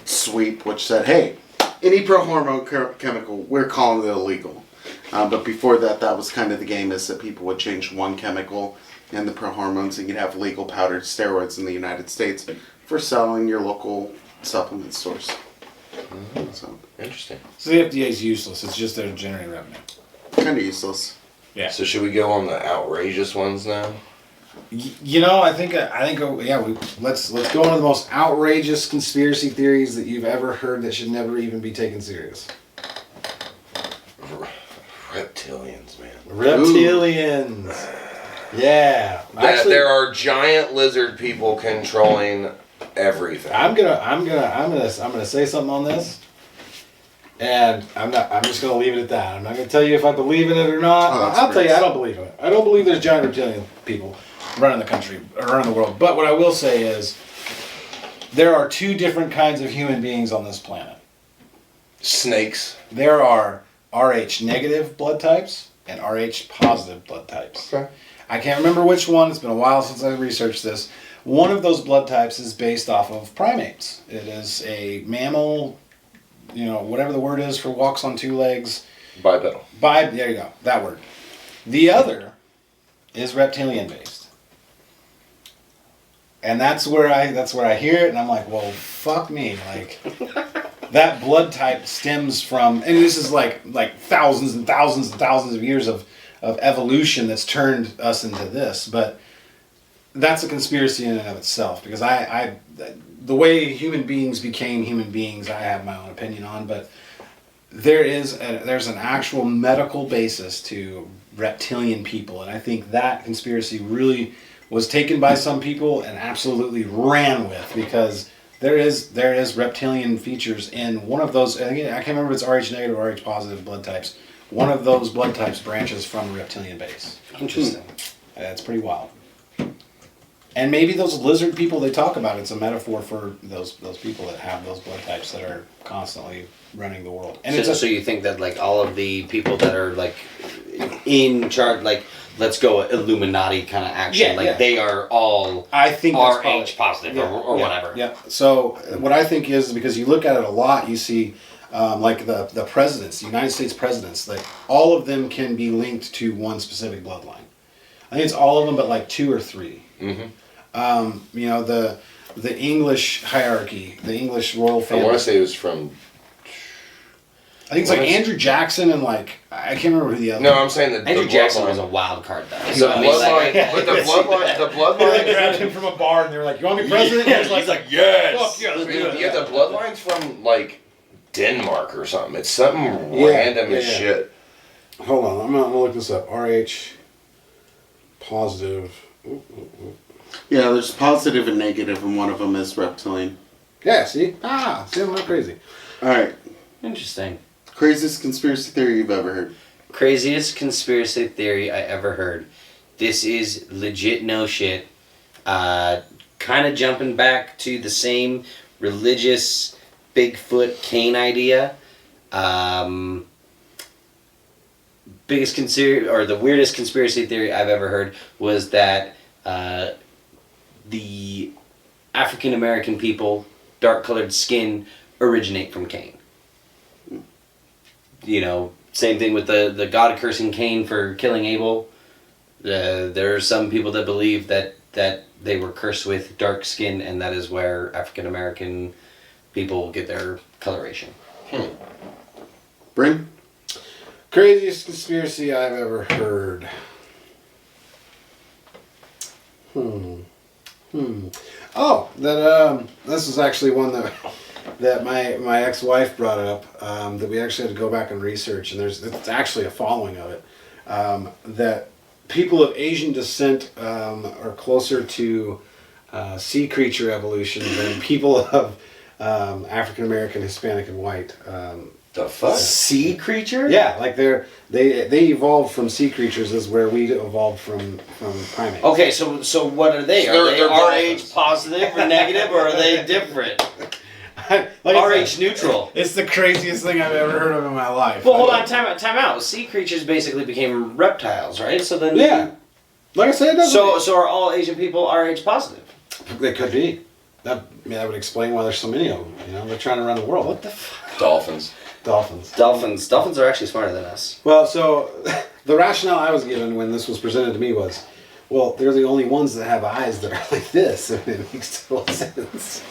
sweep, which said, hey, any pro hormone chemical, we're calling it illegal. But before that, that was kind of the game, is that people would change one chemical in the pro hormones, and you'd have legal powdered steroids in the United States for selling your local supplement stores. Mm-hmm. So Interesting. So the FDA is useless. It's just there to generate revenue. kind of useless. Yeah. So should we go on the outrageous ones now? I think let's go into the most outrageous conspiracy theories that you've ever heard that should never even be taken serious. Reptilians, man. Reptilians. Yeah. That Actually, there are giant lizard people controlling everything. I'm gonna say something on this, and I'm just gonna leave it at that. I'm not gonna tell you if I believe in it or not. Oh, that's I'll tell you, great. I don't believe in it. I don't believe there's giant reptilian people running the country or running the world. But what I will say is, there are 2 different kinds of human beings on this planet. Snakes. There are Rh negative blood types and Rh positive blood types. Okay. I can't remember which one. It's been a while since I researched this. One of those blood types is based off of primates. It is a mammal, whatever the word is for walks on 2 legs. Bipedal. There you go, that word. The other is reptilian based. And that's where I hear it and I'm like, well, fuck me. Like, that blood type stems from, and this is like thousands and thousands and thousands of years of evolution that's turned us into this, but that's a conspiracy in and of itself, because the way human beings became human beings, I have my own opinion on, but there's an actual medical basis to reptilian people, and I think that conspiracy really was taken by some people and absolutely ran with, because there is reptilian features in one of those. Again, I can't remember if it's Rh negative or Rh positive blood types. One of those blood types branches from a reptilian base. Interesting. That's pretty wild. And maybe those lizard people they talk about, it's a metaphor for those people that have those blood types that are constantly running the world. And So you think that like all of the people that are like in charge, like let's go Illuminati kind of action, they are all I think that's RH positive or whatever. Yeah. So what I think is, because you look at it a lot, you see like the presidents, the United States presidents, like all of them can be linked to one specific bloodline. I think it's all of them, but like 2 or 3. Mm-hmm. You know, the English hierarchy, the English royal I family. want to say it was from. I think it's like Andrew Jackson and like I can't remember who the other. No, I'm saying that Andrew the Jackson bloodline. was a wild card though. The So I mean, bloodline, like, but the bloodline, the They bloodline. grabbed him from a bar and they were like, "You want to be president?" And he was like, yes. "Fuck yes, let's do it." Yeah, the bloodline's from like Denmark or something. It's something random as shit. Hold on, I'm gonna look this up. RH positive. Yeah, there's positive and negative, and one of them is reptilian. Yeah, see? See, I'm not crazy. All right. Interesting. Craziest conspiracy theory you've ever heard? Craziest conspiracy theory I ever heard. This is legit no shit. Kind of jumping back to the same religious Bigfoot Kane idea. The weirdest conspiracy theory I've ever heard was that the African American people, dark colored skin, originate from Cain. You know, same thing with the God cursing Cain for killing Abel. There are some people that believe that they were cursed with dark skin, and that is where African American people get their coloration. Bryn? Craziest conspiracy I've ever heard. Oh, that this is actually one that my ex-wife brought up, that we actually had to go back and research, and it's actually a following of it, that people of Asian descent are closer to sea creature evolution than people of African American, Hispanic, and white. The fuck? Sea creature? Yeah, like they evolved from sea creatures as where we evolved from primates. Okay, so what are they? So Are they they're RH dolphins. positive or negative, or are they different? Like I said, RH neutral. It's the craziest thing I've ever heard of in my life. Well, hold on, time out. Sea creatures basically became reptiles, right? So then, Yeah, like I said, it doesn't. So are all Asian people RH positive? They could be. That would explain why there's so many of them. You know, they're trying to run the world. What the fuck? Dolphins. Dolphins. Dolphins are actually smarter than us. Well, so the rationale I was given when this was presented to me was, well, they're the only ones that have eyes that are like this, and it makes total sense.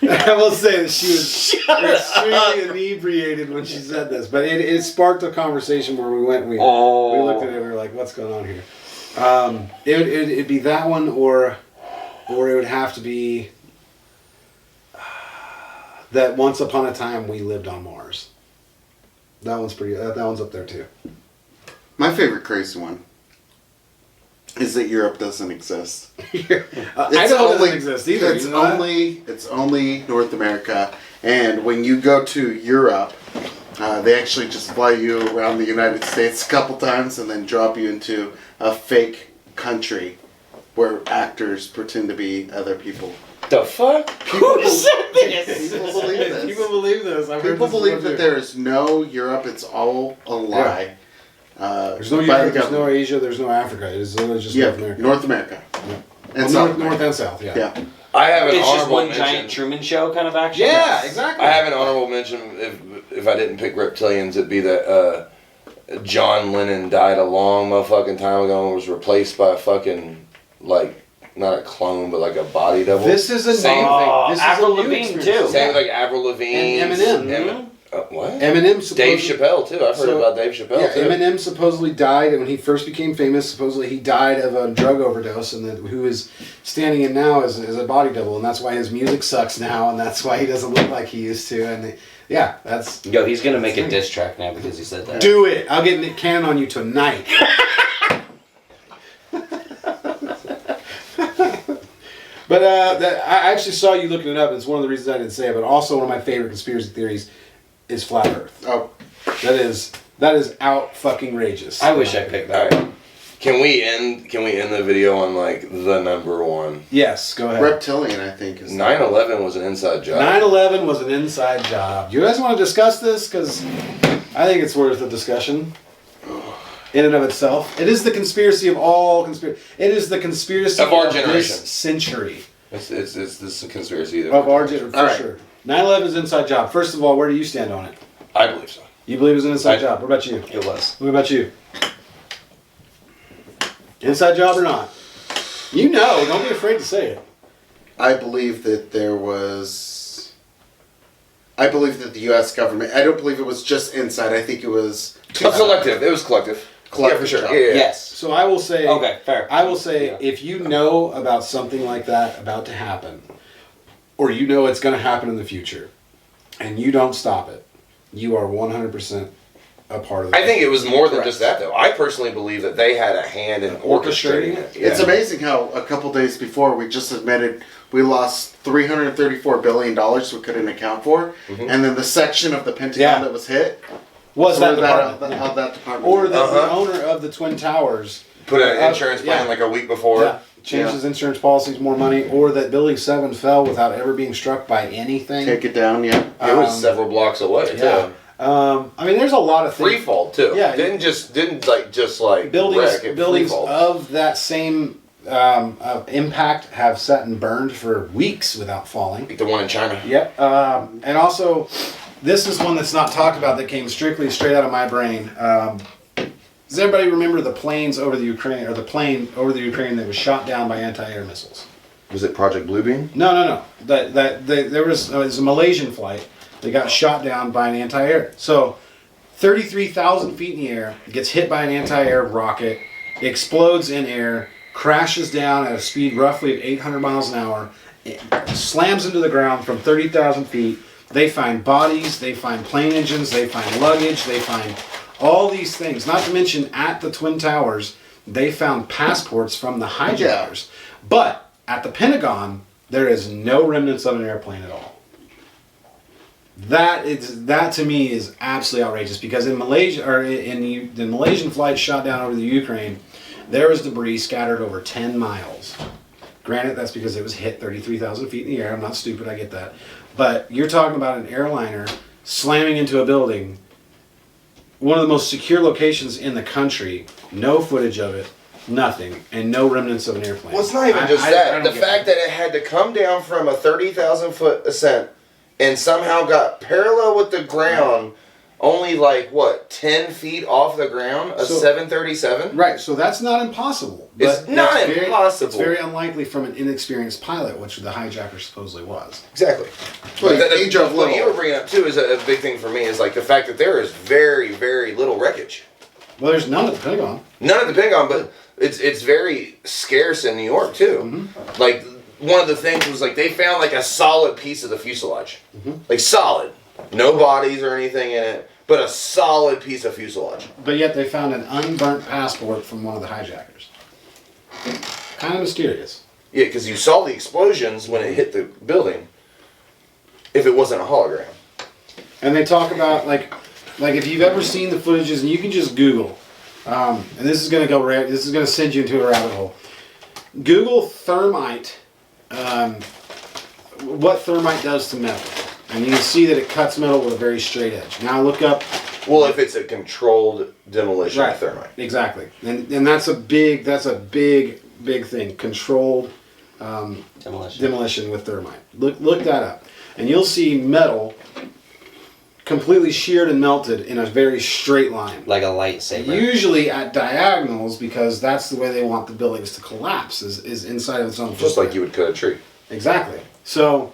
I will say that she was extremely inebriated when she said this, but it sparked a conversation where we went, we looked at it, and we were like, what's going on here? It'd be that one, or it would have to be that once upon a time we lived on Mars. That one's pretty. That one's up there too. My favorite crazy one is that Europe doesn't exist. Idaho doesn't exist either. It's you know that? it's only North America, and when you go to Europe, they actually just fly you around the United States a couple times and then drop you into a fake country where actors pretend to be other people. The fuck? Who said this? People believe this. People believe this. I've heard People this believe before, that too. there is no Europe. It's all a lie. There's no by Europe, the there's no government. Asia, there's no Africa. It's literally just Yeah, North America. North America. Yeah. And Well, South North and South, yeah. Yeah. I have an It's just honorable one mention. giant Truman Show kind of action. Yeah, exactly. I have an honorable mention. If I didn't pick reptilians, it'd be that John Lennon died a long motherfucking time ago and was replaced by a fucking not a clone, but like a body double. This is a Same new thing. This is Avril a new Lavigne, experience. too. Same with like Avril Lavigne And Eminem. What? Eminem Dave supposedly- Chappelle too. I've heard So- about Dave Chappelle Yeah, too. Eminem supposedly died, and when he first became famous, supposedly he died of a drug overdose, and that who is standing in now is a body double, and that's why his music sucks now, and that's why he doesn't look like he used to, and yeah, that's... Yo, he's gonna make a diss track now because he said that. Do it! I'll get Nick Cannon on you tonight. But I actually saw you looking it up, and it's one of the reasons I didn't say it, but also one of my favorite conspiracy theories is flat Earth. Oh, That is out fucking rageous. I wish I picked that. Alright. Can we end the video on like the number one? Yes, go ahead. reptilian, I think. Is 9/11 was an inside job. 9/11 was an inside job. You guys want to discuss this? Because I think it's worth a discussion. In and of itself, it is the conspiracy of all conspiracy. It is the conspiracy Of our this generation. century It's this is a conspiracy. of our generation, for All right. sure. 9/11 is an inside job. First of all, where do you stand on it? I believe so. You believe it's an inside I- job. What about you? It was. What about you? Inside job or not. You know, don't be afraid to say it. I believe that I believe that the U.S. government. I don't believe it was just inside. I think it was Collective. It was collective. Collective Yeah, for sure. job. Yeah. Yes. So I will say. Okay, fair. I will say, Yeah. if you know about something like that about to happen, or you know it's going to happen in the future, and you don't stop it, you are 100% a part of it. I think it was more than Correct. just that, though. I personally believe that they had a hand in orchestrating it. It's amazing how a couple days before we just admitted we lost $334 billion we couldn't account for, and then the section of the Pentagon that was hit Was that that department? how that department? Or the owner of the Twin Towers Put an insurance plan yeah. like a week before. changed his insurance policies, more money, or that Building 7 fell without ever being struck by anything. Take it down, yeah. It was several blocks away, Yeah. too. I mean, there's a lot of things. Free fall, too. Yeah. Didn't just buildings wreck, it buildings free-falled. of that same impact have sat and burned for weeks without falling. Like the one in China. Yep. And also, this is one that's not talked about that came straight out of my brain. Does everybody remember the planes over the Ukraine, or the plane over the Ukraine that was shot down by anti-air missiles? Was it Project Bluebeam? No. There was it was a Malaysian flight that got shot down by an anti-air. So, 33,000 feet in the air, gets hit by an anti-air rocket, explodes in air, crashes down at a speed roughly of 800 miles an hour, it slams into the ground from 30,000 feet. They find bodies, they find plane engines, they find luggage, they find all these things. Not to mention, at the Twin Towers, they found passports from the hijackers. But at the Pentagon, there is no remnants of an airplane at all. That to me is absolutely outrageous, because in Malaysia, or in the Malaysian flight shot down over the Ukraine, there was debris scattered over 10 miles. Granted, that's because it was hit 33,000 feet in the air. I'm not stupid, I get that. But you're talking about an airliner slamming into a building, one of the most secure locations in the country, no footage of it, nothing, and no remnants of an airplane. Well, it's not even just I that. don't The get fact that it had to come down from a 30,000 foot ascent and somehow got parallel with the ground, only 10 feet off the ground, a So- 737? Right, so that's not impossible. It's not impossible. It's very unlikely from an inexperienced pilot, which the hijacker supposedly was. Exactly. Well, But he drove what little. you were bringing up too is a big thing for me, is like the fact that there is very, very little wreckage. Well, there's none at the Pentagon. None at the Pentagon, but it's very scarce in New York too. Mm-hmm. Like one of the things was like they found like a solid piece of the fuselage, Mm-hmm. like solid, no bodies or anything in it, but a solid piece of fuselage. But yet they found an unburnt passport from one of the hijackers. Kind of mysterious. Yeah, because you saw the explosions when it hit the building. If it wasn't a hologram. And they talk about like if you've ever seen the footages, and you can just Google, and this is gonna this is gonna send you into a rabbit hole. Google thermite, what thermite does to metal, and you can see that it cuts metal with a very straight edge. Now look up. Well, if it's a controlled demolition of thermite. Exactly, and that's a big thing. Controlled demolition with thermite. Look that up, and you'll see metal completely sheared and melted in a very straight line. Like a lightsaber. Usually at diagonals, because that's the way they want the buildings to collapse, is inside of its own Just footprint. like you would cut a tree. Exactly. So,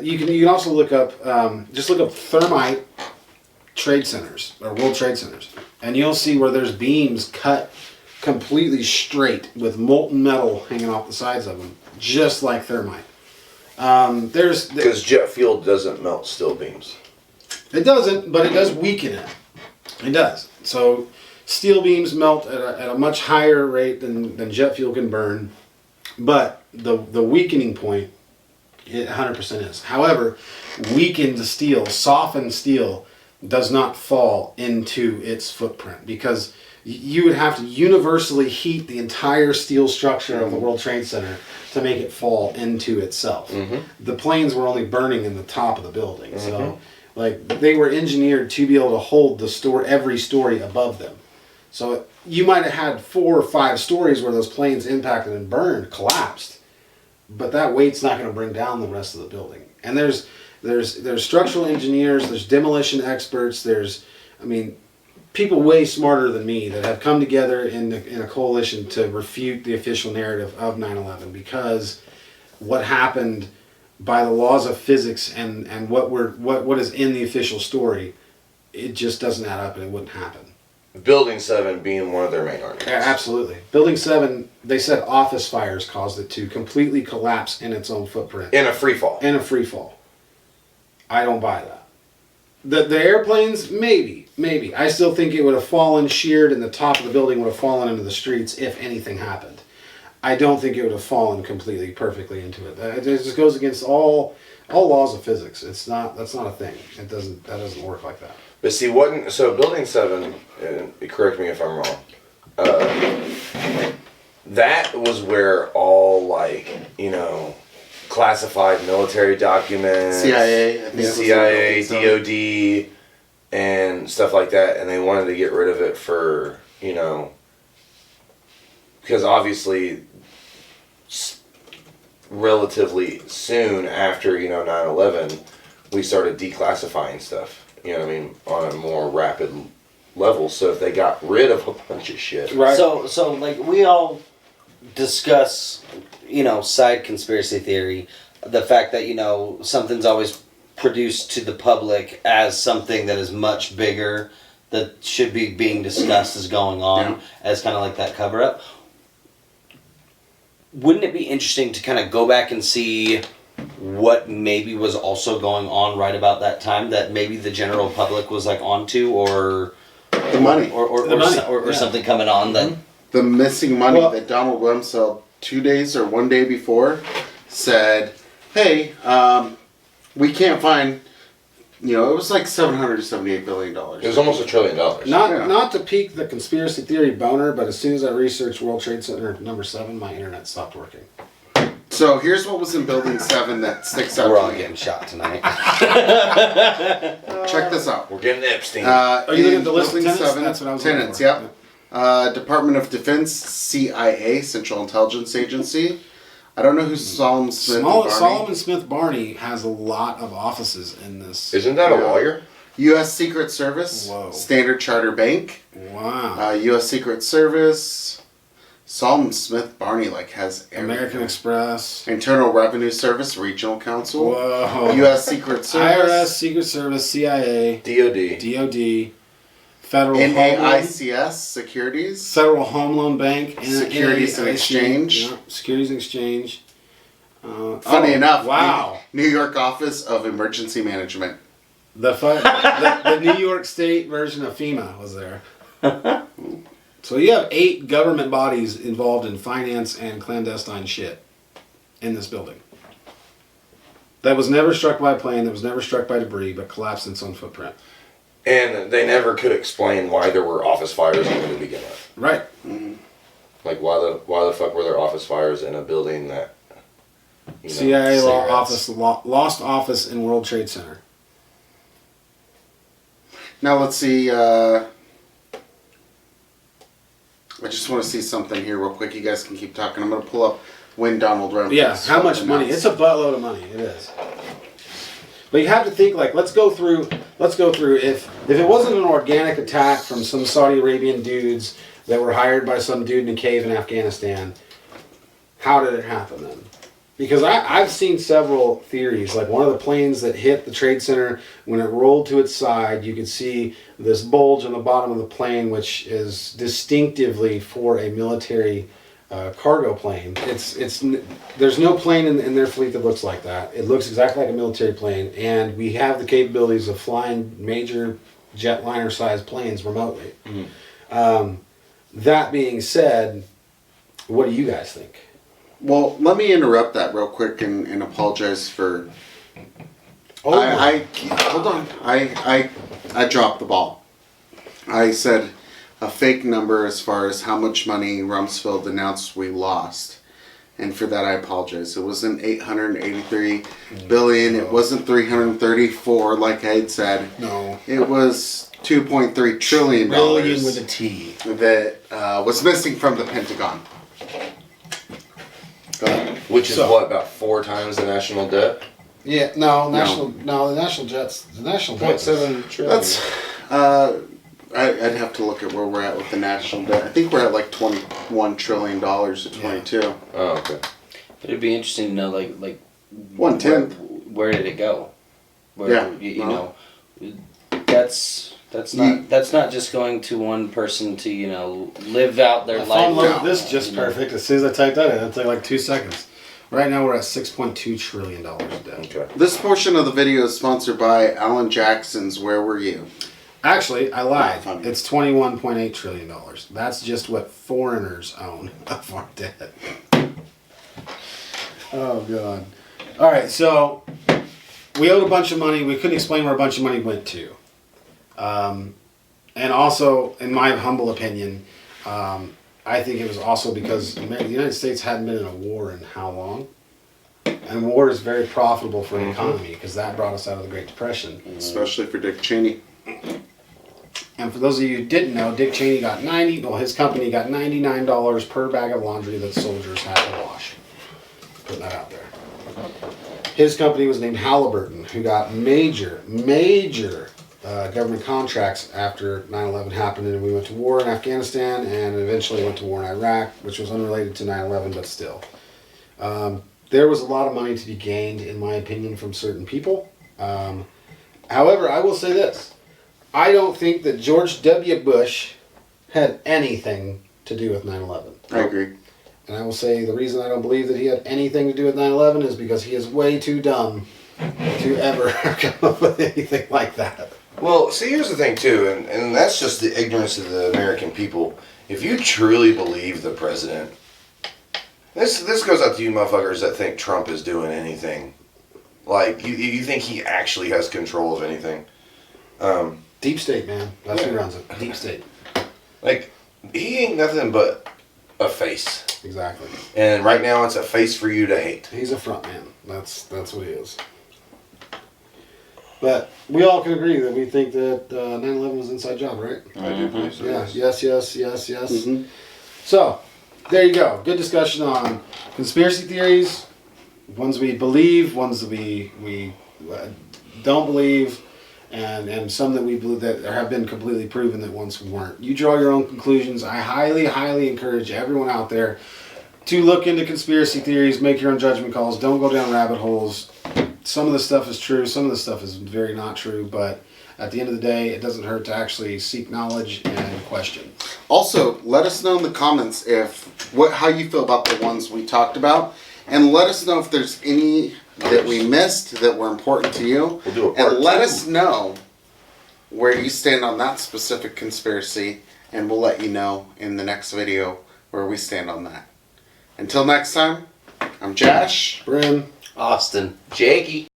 you can also look up just look up thermite trade centers or World Trade Centers, and you'll see where there's beams cut completely straight with molten metal hanging off the sides of them, just like thermite. Because jet fuel doesn't melt steel beams. It doesn't, but it does weaken it. It does. So steel beams melt at a much higher rate than jet fuel can burn, but the weakening point, it 100% is. However, weakened steel, softened steel, does not fall into its footprint, because you would have to universally heat the entire steel structure of the World Trade Center to make it fall into itself. The planes were only burning in the top of the building, so they were engineered to be able to hold every story above them. So you might have had 4 or 5 stories where those planes impacted and burned, collapsed, but that weight's not going to bring down the rest of the building. And there's structural engineers, there's demolition experts, people way smarter than me that have come together in a coalition to refute the official narrative of 9/11, because what happened by the laws of physics and what is in the official story, it just doesn't add up and it wouldn't happen. Building 7 being one of their main arguments. Absolutely. Building 7, they said office fires caused it to completely collapse in its own footprint. In a free fall. In a free fall. I don't buy that. The airplanes, maybe. I still think it would have fallen sheared and the top of the building would have fallen into the streets if anything happened. I don't think it would have fallen completely perfectly into it. It just goes against all laws of physics. That's not a thing. That doesn't work like that. But see, Building 7, and correct me if I'm wrong, that was where all, like, classified military documents, CIA, I think CIA, it was in Building 7. DOD, and stuff like that, and they wanted to get rid of it for, because obviously relatively soon after, 9/11, we started declassifying stuff, on a more rapid level. So if they got rid of a bunch of shit. Right. So like we all discuss, side conspiracy theory, the fact that, something's always produced to the public as something that is much bigger that should be being discussed as going on as kind of like that cover up. Wouldn't it be interesting to kind of go back and see what maybe was also going on right about that time that maybe the general public was like onto, or The money. or something coming on that The missing money Well- that Donald Rumsfeld 2 days or 1 day before said, hey, we can't find, it was like $778 billion. It was almost $1 trillion. Not to pique the conspiracy theory boner, but as soon as I researched World Trade Center number 7, my internet stopped working. So here's what was in Building 7 that sticks out we're to all me. getting shot tonight. Check this out. We're getting Epstein. Are you looking in at the list of Building tenants? 7, That's what I was looking tenants, for. yep. Department of Defense, CIA, Central Intelligence Agency. I don't know who Solomon Smith and Barney. Solomon Smith Barney has a lot of offices in this. Isn't that a lawyer? U.S. Secret Service, Whoa. Standard Charter Bank, Wow. U.S. Secret Service. Solomon Smith Barney has American everything. Express. Internal Revenue Service, Regional Council, Whoa. U.S. Secret Service, IRS, Secret Service, CIA, DOD. DOD, Federal Home Loan, NAICS, Securities, Federal Home Loan Bank, and Securities and NAIC. Exchange. Yeah, Securities and Exchange. Funny enough, Wow. New York Office of Emergency Management. The New York State version of FEMA was there. So you have 8 government bodies involved in finance and clandestine shit in this building. That was never struck by a plane, that was never struck by debris, but collapsed in its own footprint. And they never could explain why there were office fires even to begin with. Right. Like, why the fuck were there office fires in a building that, CIA cigarettes? lost office in World Trade Center. Now let's see. I just want to see something here real quick. You guys can keep talking. I'm going to pull up when Donald Trump. Yeah, how much money? It's a buttload of money. It is. But you have to think, let's go through if it wasn't an organic attack from some Saudi Arabian dudes that were hired by some dude in a cave in Afghanistan, how did it happen then? Because I've seen several theories. Like, one of the planes that hit the Trade Center, when it rolled to its side, you could see this bulge on the bottom of the plane, which is distinctively for a military cargo plane. There's no plane in their fleet that looks like that. It looks exactly like a military plane, and we have the capabilities of flying major jetliner-sized planes remotely. Mm-hmm. That being said, what do you guys think? Well, let me interrupt that real quick and apologize for. Oh, hold on. I dropped the ball. I said a fake number as far as how much money Rumsfeld announced we lost, and for that I apologize. It wasn't 883 billion. It wasn't 334 like I had said. No. It was 2.3 trillion dollars. Billion with a T. That was missing from the Pentagon. Which is about 4 times the national debt? Yeah, the national debt. 0.7 trillion. That's I'd have to look at where we're at with the national debt. I think we're at like $21 trillion to 22. Oh, okay. But it'd be interesting to know, like 1/10. Where did it go? Where, Yeah, you well. know, that's not just going to one person to live out their I life. found this just you know. perfect. As soon as I typed that in, it took like 2 seconds. Right now we're at $6.2 trillion in debt. Okay. This portion of the video is sponsored by Alan Jackson's Where Were You? Actually, I lied. Funny. It's $21.8 trillion. That's just what foreigners own of our debt. Oh, God. All right, so we owed a bunch of money. We couldn't explain where a bunch of money went to. And also, in my humble opinion, I think it was also because the United States hadn't been in a war in how long? And war is very profitable for an economy because that brought us out of the Great Depression. Especially for Dick Cheney. And for those of you who didn't know, Dick Cheney got his company got $99 per bag of laundry that soldiers had to wash. Putting that out there. His company was named Halliburton, who got major government contracts after 9/11 happened, and we went to war in Afghanistan, and eventually went to war in Iraq, which was unrelated to 9/11, but still. There was a lot of money to be gained, in my opinion, from certain people. However, I will say this. I don't think that George W. Bush had anything to do with 9/11. I agree. And I will say the reason I don't believe that he had anything to do with 9/11 is because he is way too dumb to ever come up with anything like that. Well, see, here's the thing, too, and that's just the ignorance of the American people. If you truly believe the president, this goes out to you motherfuckers that think Trump is doing anything. Like, you think he actually has control of anything. Deep state, man. That's who runs it. Deep state. Like, he ain't nothing but a face. Exactly. And right now, it's a face for you to hate. He's a front man. That's what he is. But we all can agree that we think that 9/11 was an inside job, right? I do believe so. Yeah. Yes. Mm-hmm. So, there you go. Good discussion on conspiracy theories. Ones we believe, ones that we don't believe, and some that we believe that have been completely proven that once weren't. You draw your own conclusions. I highly, highly encourage everyone out there to look into conspiracy theories, make your own judgment calls. Don't go down rabbit holes. Some of the stuff is true, some of the stuff is very not true, but at the end of the day, it doesn't hurt to actually seek knowledge and question. Also, let us know in the comments how you feel about the ones we talked about, and let us know if there's any that we missed that were important to you. We'll do a part and let 2. us know where you stand on that specific conspiracy, and we'll let you know in the next video where we stand on that. Until next time, I'm Josh. Brim. Austin. Jakey.